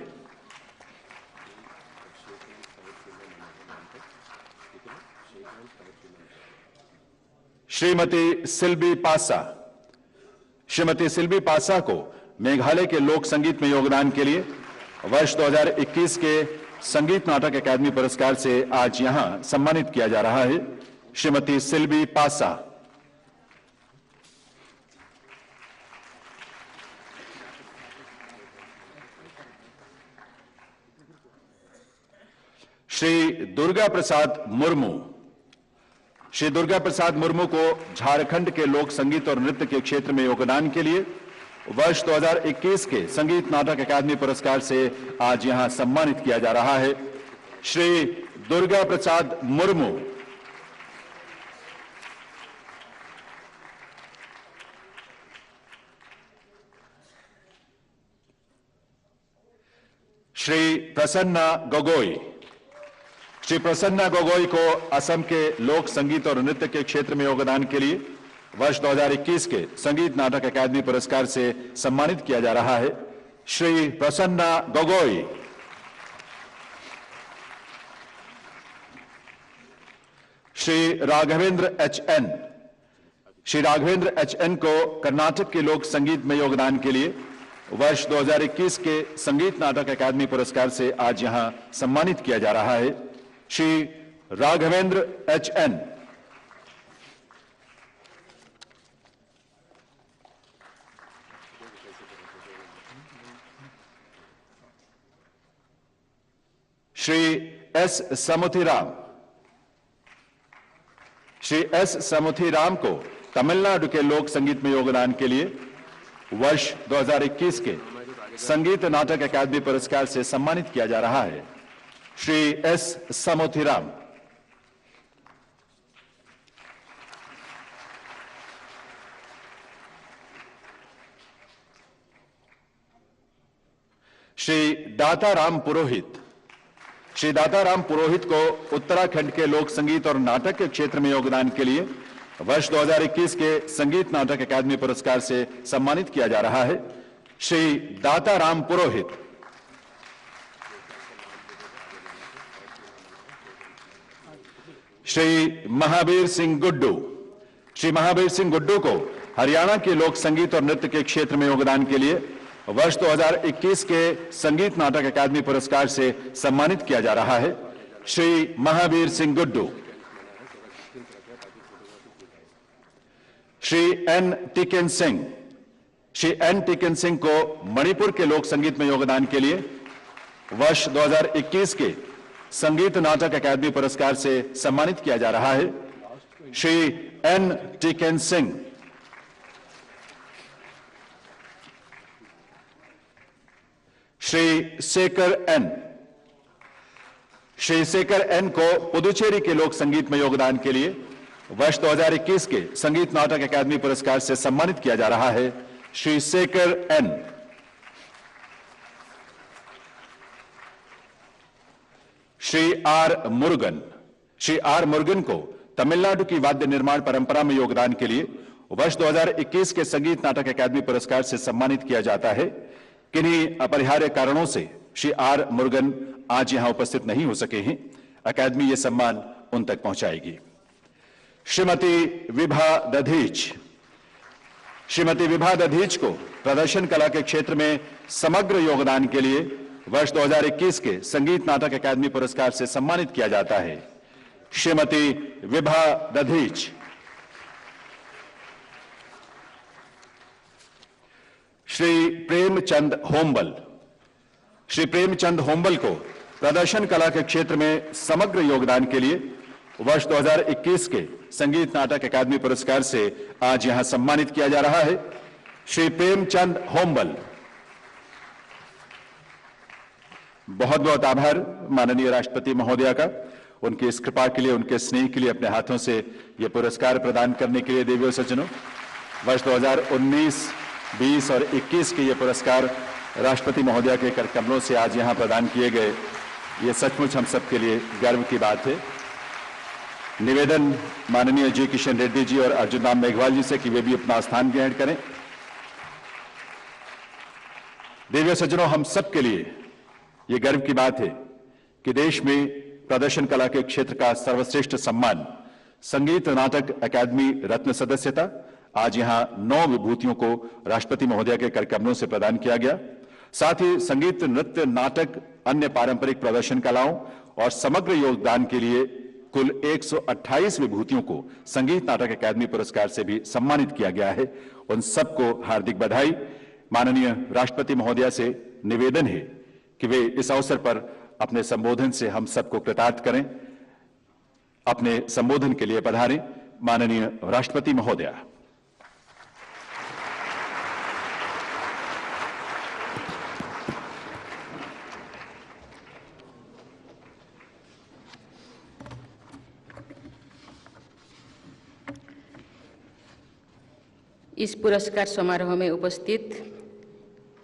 श्रीमती सिल्बी पासा। श्रीमती सिल्बी पासा को मेघालय के लोक संगीत में योगदान के लिए वर्ष 2021 के संगीत नाटक अकादमी पुरस्कार से आज यहां सम्मानित किया जा रहा है। श्रीमती सिल्बी पासा। श्री दुर्गा प्रसाद मुर्मू। श्री दुर्गा प्रसाद मुर्मू को झारखंड के लोक संगीत और नृत्य के क्षेत्र में योगदान के लिए वर्ष 2021 के संगीत नाटक अकादमी पुरस्कार से आज यहां सम्मानित किया जा रहा है। श्री दुर्गा प्रसाद मुर्मू, श्री प्रसन्ना गोगोई। श्री प्रसन्ना गोगोई को असम के लोक संगीत और नृत्य के क्षेत्र में योगदान के लिए वर्ष 2021 के संगीत नाटक अकादमी पुरस्कार से सम्मानित किया जा रहा है। श्री प्रसन्ना गोगोई। श्री राघवेंद्र एच.एन. श्री राघवेंद्र एच.एन. को कर्नाटक के लोक संगीत में योगदान के लिए वर्ष 2021 के संगीत नाटक अकादमी पुरस्कार से आज यहां सम्मानित किया जा रहा है। Shri Raghavendra H N. Shri S Samuthiram. Shri S Samuthiram को तमिलनाडु के लोक संगीत में योगदान के लिए वर्ष 2021 के संगीत नाटक अकादमी पुरस्कार से सम्मानित किया जा रहा है। श्री एस समुथिराम। श्री दाताराम पुरोहित। श्री दाताराम पुरोहित को उत्तराखंड के लोक संगीत और नाटक के क्षेत्र में योगदान के लिए वर्ष 2021 के संगीत नाटक अकादमी पुरस्कार से सम्मानित किया जा रहा है। श्री दाताराम पुरोहित। श्री महावीर सिंह गुड्डू। श्री महावीर सिंह गुड्डू को हरियाणा के लोक संगीत और नृत्य के क्षेत्र में योगदान के लिए वर्ष 2021 के संगीत नाटक अकादमी पुरस्कार से सम्मानित किया जा रहा है। श्री महावीर सिंह गुड्डू। श्री एन टिकन सिंह। श्री एन टिकन सिंह को मणिपुर के लोक संगीत में योगदान के लिए वर्ष 2021 के संगीत नाटक अकादमी पुरस्कार से सम्मानित किया जा रहा है। Shri N Tikan Singh. Shri Shekhar N. Shri Shekhar N को पुदुचेरी के लोक संगीत में योगदान के लिए वर्ष 2021 के संगीत नाटक अकादमी पुरस्कार से सम्मानित किया जा रहा है। Shri Shekhar N. Shri R Murugan. Shri R Murugan को तमिलनाडु की वाद्य निर्माण परंपरा में योगदान के लिए वर्ष 2021 के संगीत नाटक अकादमी पुरस्कार से सम्मानित किया जाता है। किन्हीं अपरिहार्य कारणों से श्री आर मुरुगन आज यहां उपस्थित नहीं हो सके हैं। अकादमी यह सम्मान उन तक पहुंचाएगी। श्रीमती विभा दधीच। श्रीमती विभा दधीच को प्रदर्शन कला के क्षेत्र में समग्र योगदान के लिए वर्ष 2021 के संगीत नाटक अकादमी पुरस्कार से सम्मानित किया जाता है। श्रीमती विभा दधीच। श्री प्रेमचंद होम्बल। श्री प्रेमचंद होम्बल को प्रदर्शन कला के क्षेत्र में समग्र योगदान के लिए वर्ष 2021 के संगीत नाटक अकादमी पुरस्कार से आज यहां सम्मानित किया जा रहा है। श्री प्रेमचंद होम्बल। बहुत बहुत आभार माननीय राष्ट्रपति महोदया का, उनकी इस कृपा के लिए, उनके स्नेह के लिए, अपने हाथों से यह पुरस्कार प्रदान करने के लिए। देवियों सज्जनों, वर्ष 2019, 20 और 21 के ये पुरस्कार राष्ट्रपति महोदया के कर कमलों से आज यहां प्रदान किए गए। ये सचमुच हम सबके लिए गर्व की बात है। निवेदन माननीय जी किशन रेड्डी जी और अर्जुन राम मेघवाल जी से कि वे भी अपना स्थान ग्रहण करें। देवियों सज्जनों, हम सब के लिए ये गर्व की बात है कि देश में प्रदर्शन कला के क्षेत्र का सर्वश्रेष्ठ सम्मान संगीत नाटक अकादमी रत्न सदस्यता आज यहां 9 विभूतियों को राष्ट्रपति महोदया के कर कमलों से प्रदान किया गया। साथ ही संगीत, नृत्य, नाटक, अन्य पारंपरिक प्रदर्शन कलाओं और समग्र योगदान के लिए कुल 128 विभूतियों को संगीत नाटक अकादमी पुरस्कार से भी सम्मानित किया गया है। उन सबको हार्दिक बधाई। माननीय राष्ट्रपति महोदया से निवेदन है कि वे इस अवसर पर अपने संबोधन से हम सबको कृतार्थ करें। अपने संबोधन के लिए पधारें माननीय राष्ट्रपति महोदया। इस पुरस्कार समारोह में उपस्थित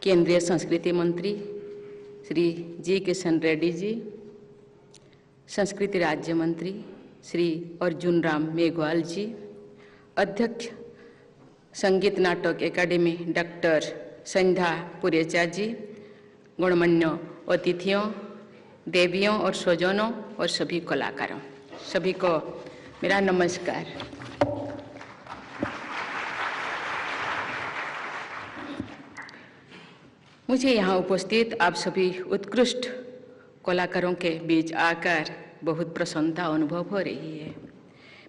केंद्रीय संस्कृति मंत्री श्री जी किशन रेड्डी जी, संस्कृति राज्य मंत्री श्री अर्जुन राम मेघवाल जी, अध्यक्ष संगीत नाटक एकेडमी डॉक्टर संध्या पुरेचा जी, गणमान्य अतिथियों, देवियों और स्वजनों और सभी कलाकारों, सभी को मेरा नमस्कार। मुझे यहाँ उपस्थित आप सभी उत्कृष्ट कलाकारों के बीच आकर बहुत प्रसन्नता अनुभव हो रही है।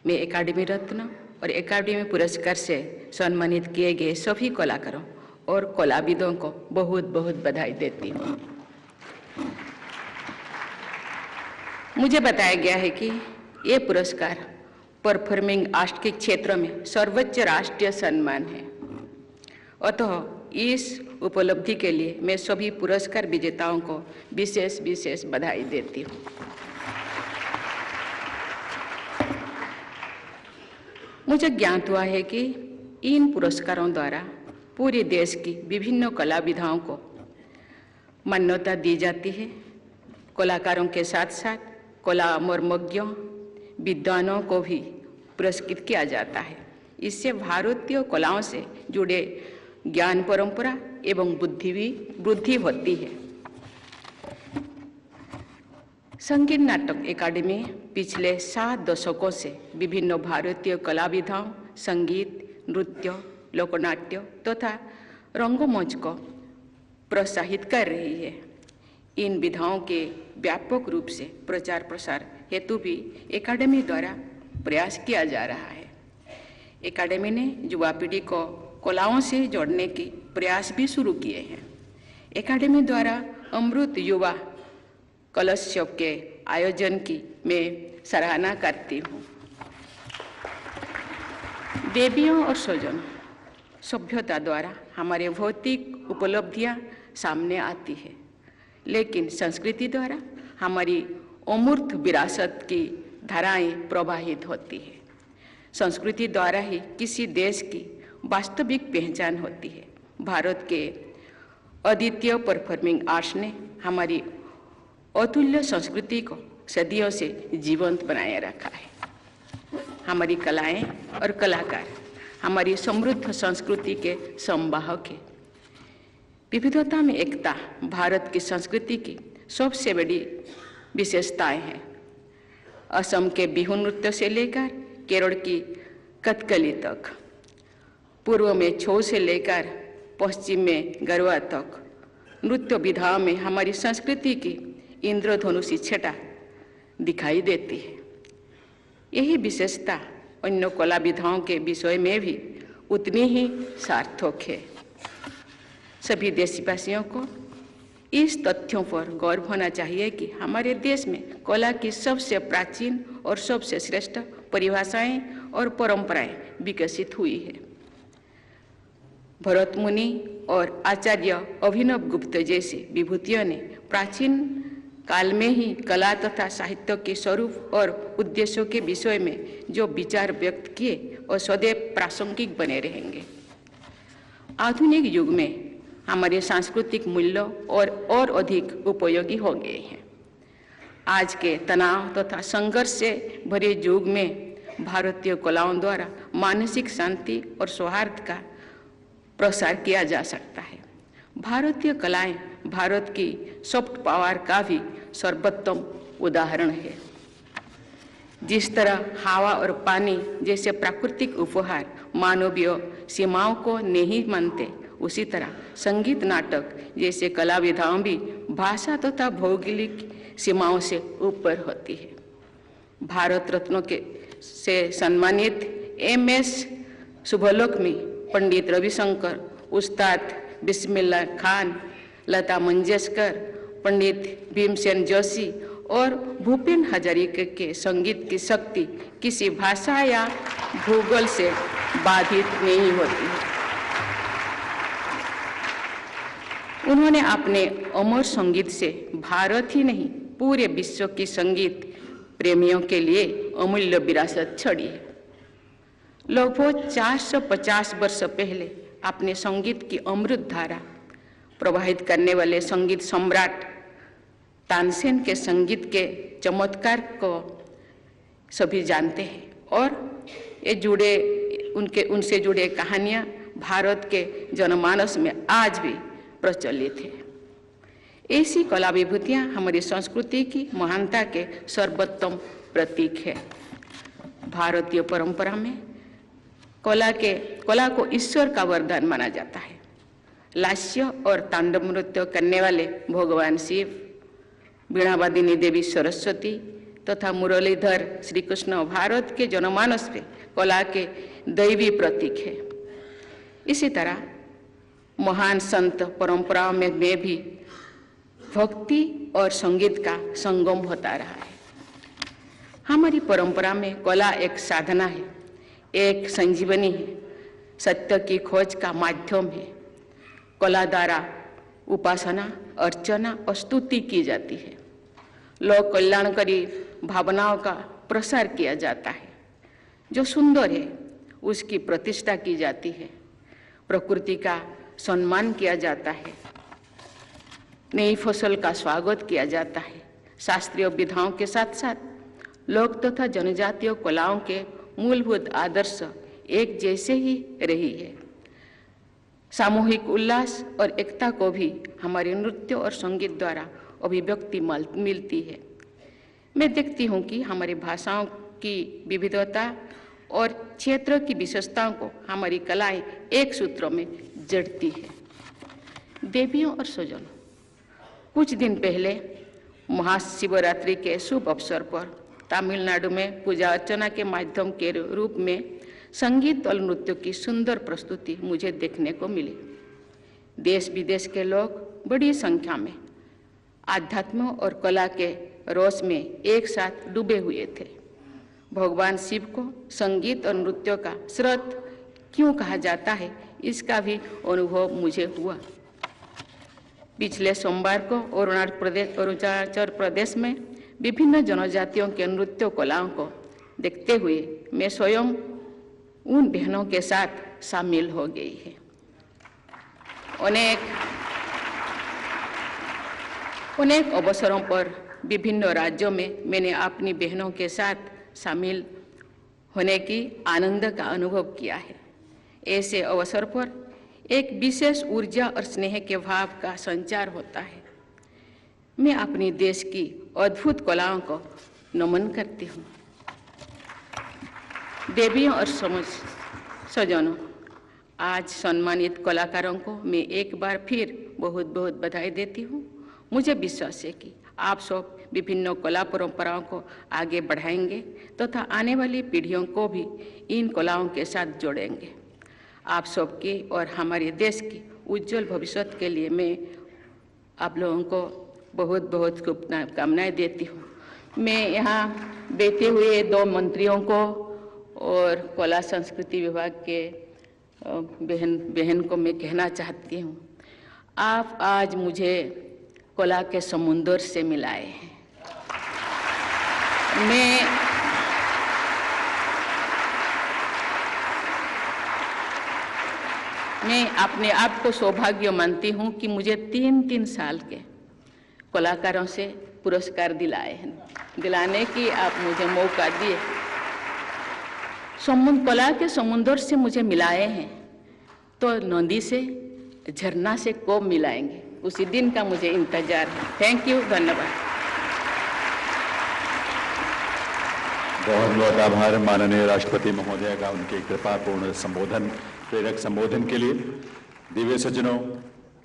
मैं एकेडमी रत्न और एकेडमी पुरस्कार से सम्मानित किए गए सभी कलाकारों और कलाविदों को बहुत बहुत बधाई देती हूँ। मुझे बताया गया है कि ये पुरस्कार परफॉर्मिंग आर्ट के क्षेत्र में सर्वोच्च राष्ट्रीय सम्मान है। अतः इस उपलब्धि के लिए मैं सभी पुरस्कार विजेताओं को विशेष बधाई देती हूँ। मुझे ज्ञात हुआ है कि इन पुरस्कारों द्वारा पूरे देश की विभिन्न कला विधाओं को मान्यता दी जाती है। कलाकारों के साथ साथ कला मर्मज्ञों, विद्वानों को भी पुरस्कृत किया जाता है। इससे भारतीय कलाओं से जुड़े ज्ञान परंपरा एवं बुद्धि भी वृद्धि होती है। संगीत नाटक एकेडमी पिछले 7 दशकों से विभिन्न भारतीय कला विधाओं, संगीत, नृत्य, लोकनाट्य तथा रंगमंच को प्रोत्साहित कर रही है। इन विधाओं के व्यापक रूप से प्रचार प्रसार हेतु भी एकेडमी द्वारा प्रयास किया जा रहा है। एकेडमी ने युवा पीढ़ी को कलाओं से जोड़ने के प्रयास भी शुरू किए हैं। एकेडमी द्वारा अमृत युवा कलशोत्सव के आयोजन की मैं सराहना करती हूँ। देवियों और स्वजनों, सभ्यता द्वारा हमारे भौतिक उपलब्धियाँ सामने आती है, लेकिन संस्कृति द्वारा हमारी अमूर्त विरासत की धाराएं प्रवाहित होती है। संस्कृति द्वारा ही किसी देश की वास्तविक पहचान होती है। भारत के अद्वितीय परफॉर्मिंग आर्ट्स ने हमारी अतुल्य संस्कृति को सदियों से जीवंत बनाए रखा है। हमारी कलाएं और कलाकार हमारी समृद्ध संस्कृति के संवाहक हैं। विविधता में एकता भारत की संस्कृति की सबसे बड़ी विशेषताएं हैं। असम के बिहू नृत्य से लेकर केरल की कथकली तक, पूर्व में छौ से लेकर पश्चिम में गरबा तक, नृत्य विधाओं में हमारी संस्कृति की इंद्रधनुषी छटा दिखाई देती है। यही विशेषता अन्य कला विधाओं के विषय में भी उतनी ही सार्थक है। सभी देशवासियों को इस तथ्यों पर गौरव होना चाहिए कि हमारे देश में कला की सबसे प्राचीन और सबसे श्रेष्ठ परिभाषाएं और परंपराएं विकसित हुई है। भरत मुनि और आचार्य अभिनव गुप्त जैसे विभूतियों ने प्राचीन काल में ही कला तथा साहित्य के स्वरूप और उद्देश्यों के विषय में जो विचार व्यक्त किए और सदैव प्रासंगिक बने रहेंगे। आधुनिक युग में हमारे सांस्कृतिक मूल्यों और अधिक उपयोगी हो गए हैं। आज के तनाव तथा संघर्ष से भरे युग में भारतीय कलाओं द्वारा मानसिक शांति और सौहार्द का प्रसार किया जा सकता है। भारतीय कलाएं भारत की सॉफ्ट पावर का भी सर्वोत्तम उदाहरण है। जिस तरह हवा और पानी जैसे प्राकृतिक उपहार मानवीय सीमाओं को नहीं मानते, उसी तरह संगीत नाटक जैसे कला विधाओं भी भाषा तथा भौगोलिक सीमाओं से ऊपर होती है। भारत रत्नों के से सम्मानित MS शुभलक्ष्मी, पंडित रविशंकर, उस्ताद बिस्मिल्लाह खान, लता मंगेशकर, पंडित भीमसेन जोशी और भूपेन हजारिका के संगीत की शक्ति किसी भाषा या भूगोल से बाधित नहीं होती है। उन्होंने अपने अमर संगीत से भारत ही नहीं पूरे विश्व की संगीत प्रेमियों के लिए अमूल्य विरासत छोड़ी है। लगभग 450 वर्ष पहले अपने संगीत की अमृत धारा प्रवाहित करने वाले संगीत सम्राट तानसेन के संगीत के चमत्कार को सभी जानते हैं और उनसे जुड़े कहानियां भारत के जनमानस में आज भी प्रचलित है। ऐसी कला विभूतियां हमारी संस्कृति की महानता के सर्वोत्तम प्रतीक है। भारतीय परंपरा में कला को ईश्वर का वरदान माना जाता है। लास्य और तांडव नृत्य करने वाले भगवान शिव, वीणावादिनी देवी सरस्वती तथा मुरलीधर श्री कृष्ण भारत के जनमानस में कला के दैवी प्रतीक है। इसी तरह महान संत परंपराओं में भी भक्ति और संगीत का संगम होता रहा है। हमारी परंपरा में कला एक साधना है, एक संजीवनी है, सत्य की खोज का माध्यम है। कला द्वारा उपासना, अर्चना और स्तुति की जाती है। लोक कल्याणकारी भावनाओं का प्रसार किया जाता है। जो सुंदर है उसकी प्रतिष्ठा की जाती है। प्रकृति का सम्मान किया जाता है। नई फसल का स्वागत किया जाता है। शास्त्रीय विधाओं के साथ साथ लोक तथा जनजातीय कलाओं के मूलभूत आदर्श एक जैसे ही रही है। सामूहिक उल्लास और एकता को भी हमारे नृत्य और संगीत द्वारा अभिव्यक्ति मिलती है। मैं देखती हूँ कि हमारी भाषाओं की विविधता और क्षेत्र की विशेषताओं को हमारी कलाएं एक सूत्र में जड़ती है। देवियों और स्वजनों, कुछ दिन पहले महाशिवरात्रि के शुभ अवसर पर तमिलनाडु में पूजा अर्चना के माध्यम के रूप में संगीत और नृत्य की सुंदर प्रस्तुति मुझे देखने को मिली। देश विदेश के लोग बड़ी संख्या में आध्यात्म और कला के रस में एक साथ डूबे हुए थे। भगवान शिव को संगीत और नृत्य का स्रोत क्यों कहा जाता है, इसका भी अनुभव मुझे हुआ। पिछले सोमवार को अरुणाचल प्रदेश में विभिन्न जनजातियों के नृत्य कलाओं को देखते हुए मैं स्वयं उन बहनों के साथ शामिल हो गई है। अनेक अवसरों पर विभिन्न राज्यों में मैंने अपनी बहनों के साथ शामिल होने की आनंद का अनुभव किया है। ऐसे अवसर पर एक विशेष ऊर्जा और स्नेह के भाव का संचार होता है। मैं अपनी देश की अद्भुत कलाओं को नमन करती हूँ। देवियों और स्वजनों, आज सम्मानित कलाकारों को मैं एक बार फिर बहुत बहुत बधाई देती हूँ। मुझे विश्वास है कि आप सब विभिन्न कला परंपराओं को आगे बढ़ाएंगे तथा आने वाली पीढ़ियों को भी इन कलाओं के साथ जोड़ेंगे। आप सबके और हमारे देश की उज्जवल भविष्य के लिए मैं आप लोगों को बहुत बहुत शुभकामनाएं देती हूँ। मैं यहाँ बैठे हुए दो मंत्रियों को और कला संस्कृति विभाग के बहन को मैं कहना चाहती हूँ, आप आज मुझे कला के समुंदर से मिलाए हैं। मैं अपने आप को सौभाग्य मानती हूँ कि मुझे 3 साल के कलाकारों से पुरस्कार दिलाने की आप मुझे मौका दिए। कला के समुंदर से मुझे मिलाए हैं, तो नदी से, झरना से कब मिलाएंगे, उसी दिन का मुझे इंतजार है। थैंक यू, धन्यवाद। बहुत बहुत आभार माननीय राष्ट्रपति महोदय का उनके कृपापूर्ण संबोधन, प्रेरक संबोधन के लिए। दिव्य सज्जनों,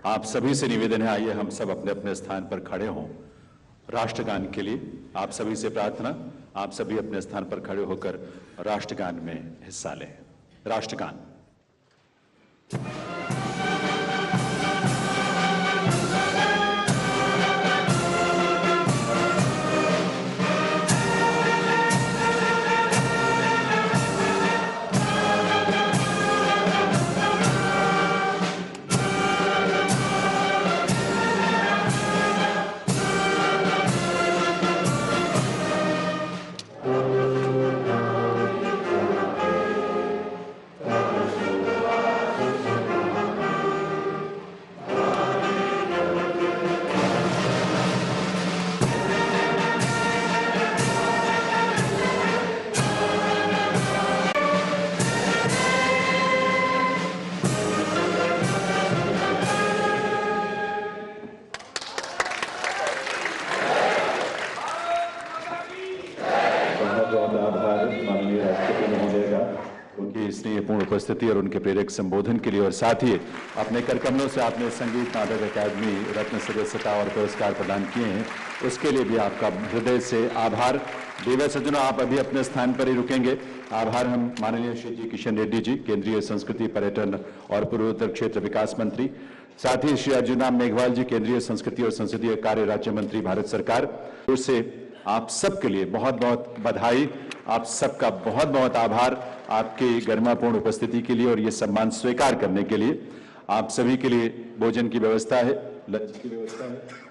आप सभी से निवेदन है, आइए हम सब अपने अपने स्थान पर खड़े हों राष्ट्रगान के लिए। आप सभी से प्रार्थना, आप सभी अपने स्थान पर खड़े होकर राष्ट्रगान में हिस्सा लें। राष्ट्रगान। उनकी स्नेहपूर्ण उपस्थिति और उनके प्रेरक संबोधन के लिए, और साथ ही अपने करकमलों से आपने संगीत नाटक अकादमी रत्न सदस्यता और पुरस्कार प्रदान किए हैं, उसके लिए भी आपका हृदय से आभार। देव सज्जनों, आप अभी अपने स्थान पर ही रुकेंगे। आभार हम माननीय श्री जी किशन रेड्डी जी, केंद्रीय संस्कृति पर्यटन और पूर्वोत्तर क्षेत्र विकास मंत्री, साथ ही श्री अर्जुन मेघवाल जी, केंद्रीय संस्कृति और संसदीय कार्य राज्य मंत्री, भारत सरकार। उससे आप सबके लिए बहुत बहुत बधाई, आप सबका बहुत बहुत आभार आपकी गरिमापूर्ण उपस्थिति के लिए और ये सम्मान स्वीकार करने के लिए। आप सभी के लिए भोजन की व्यवस्था है, लंच की व्यवस्था है।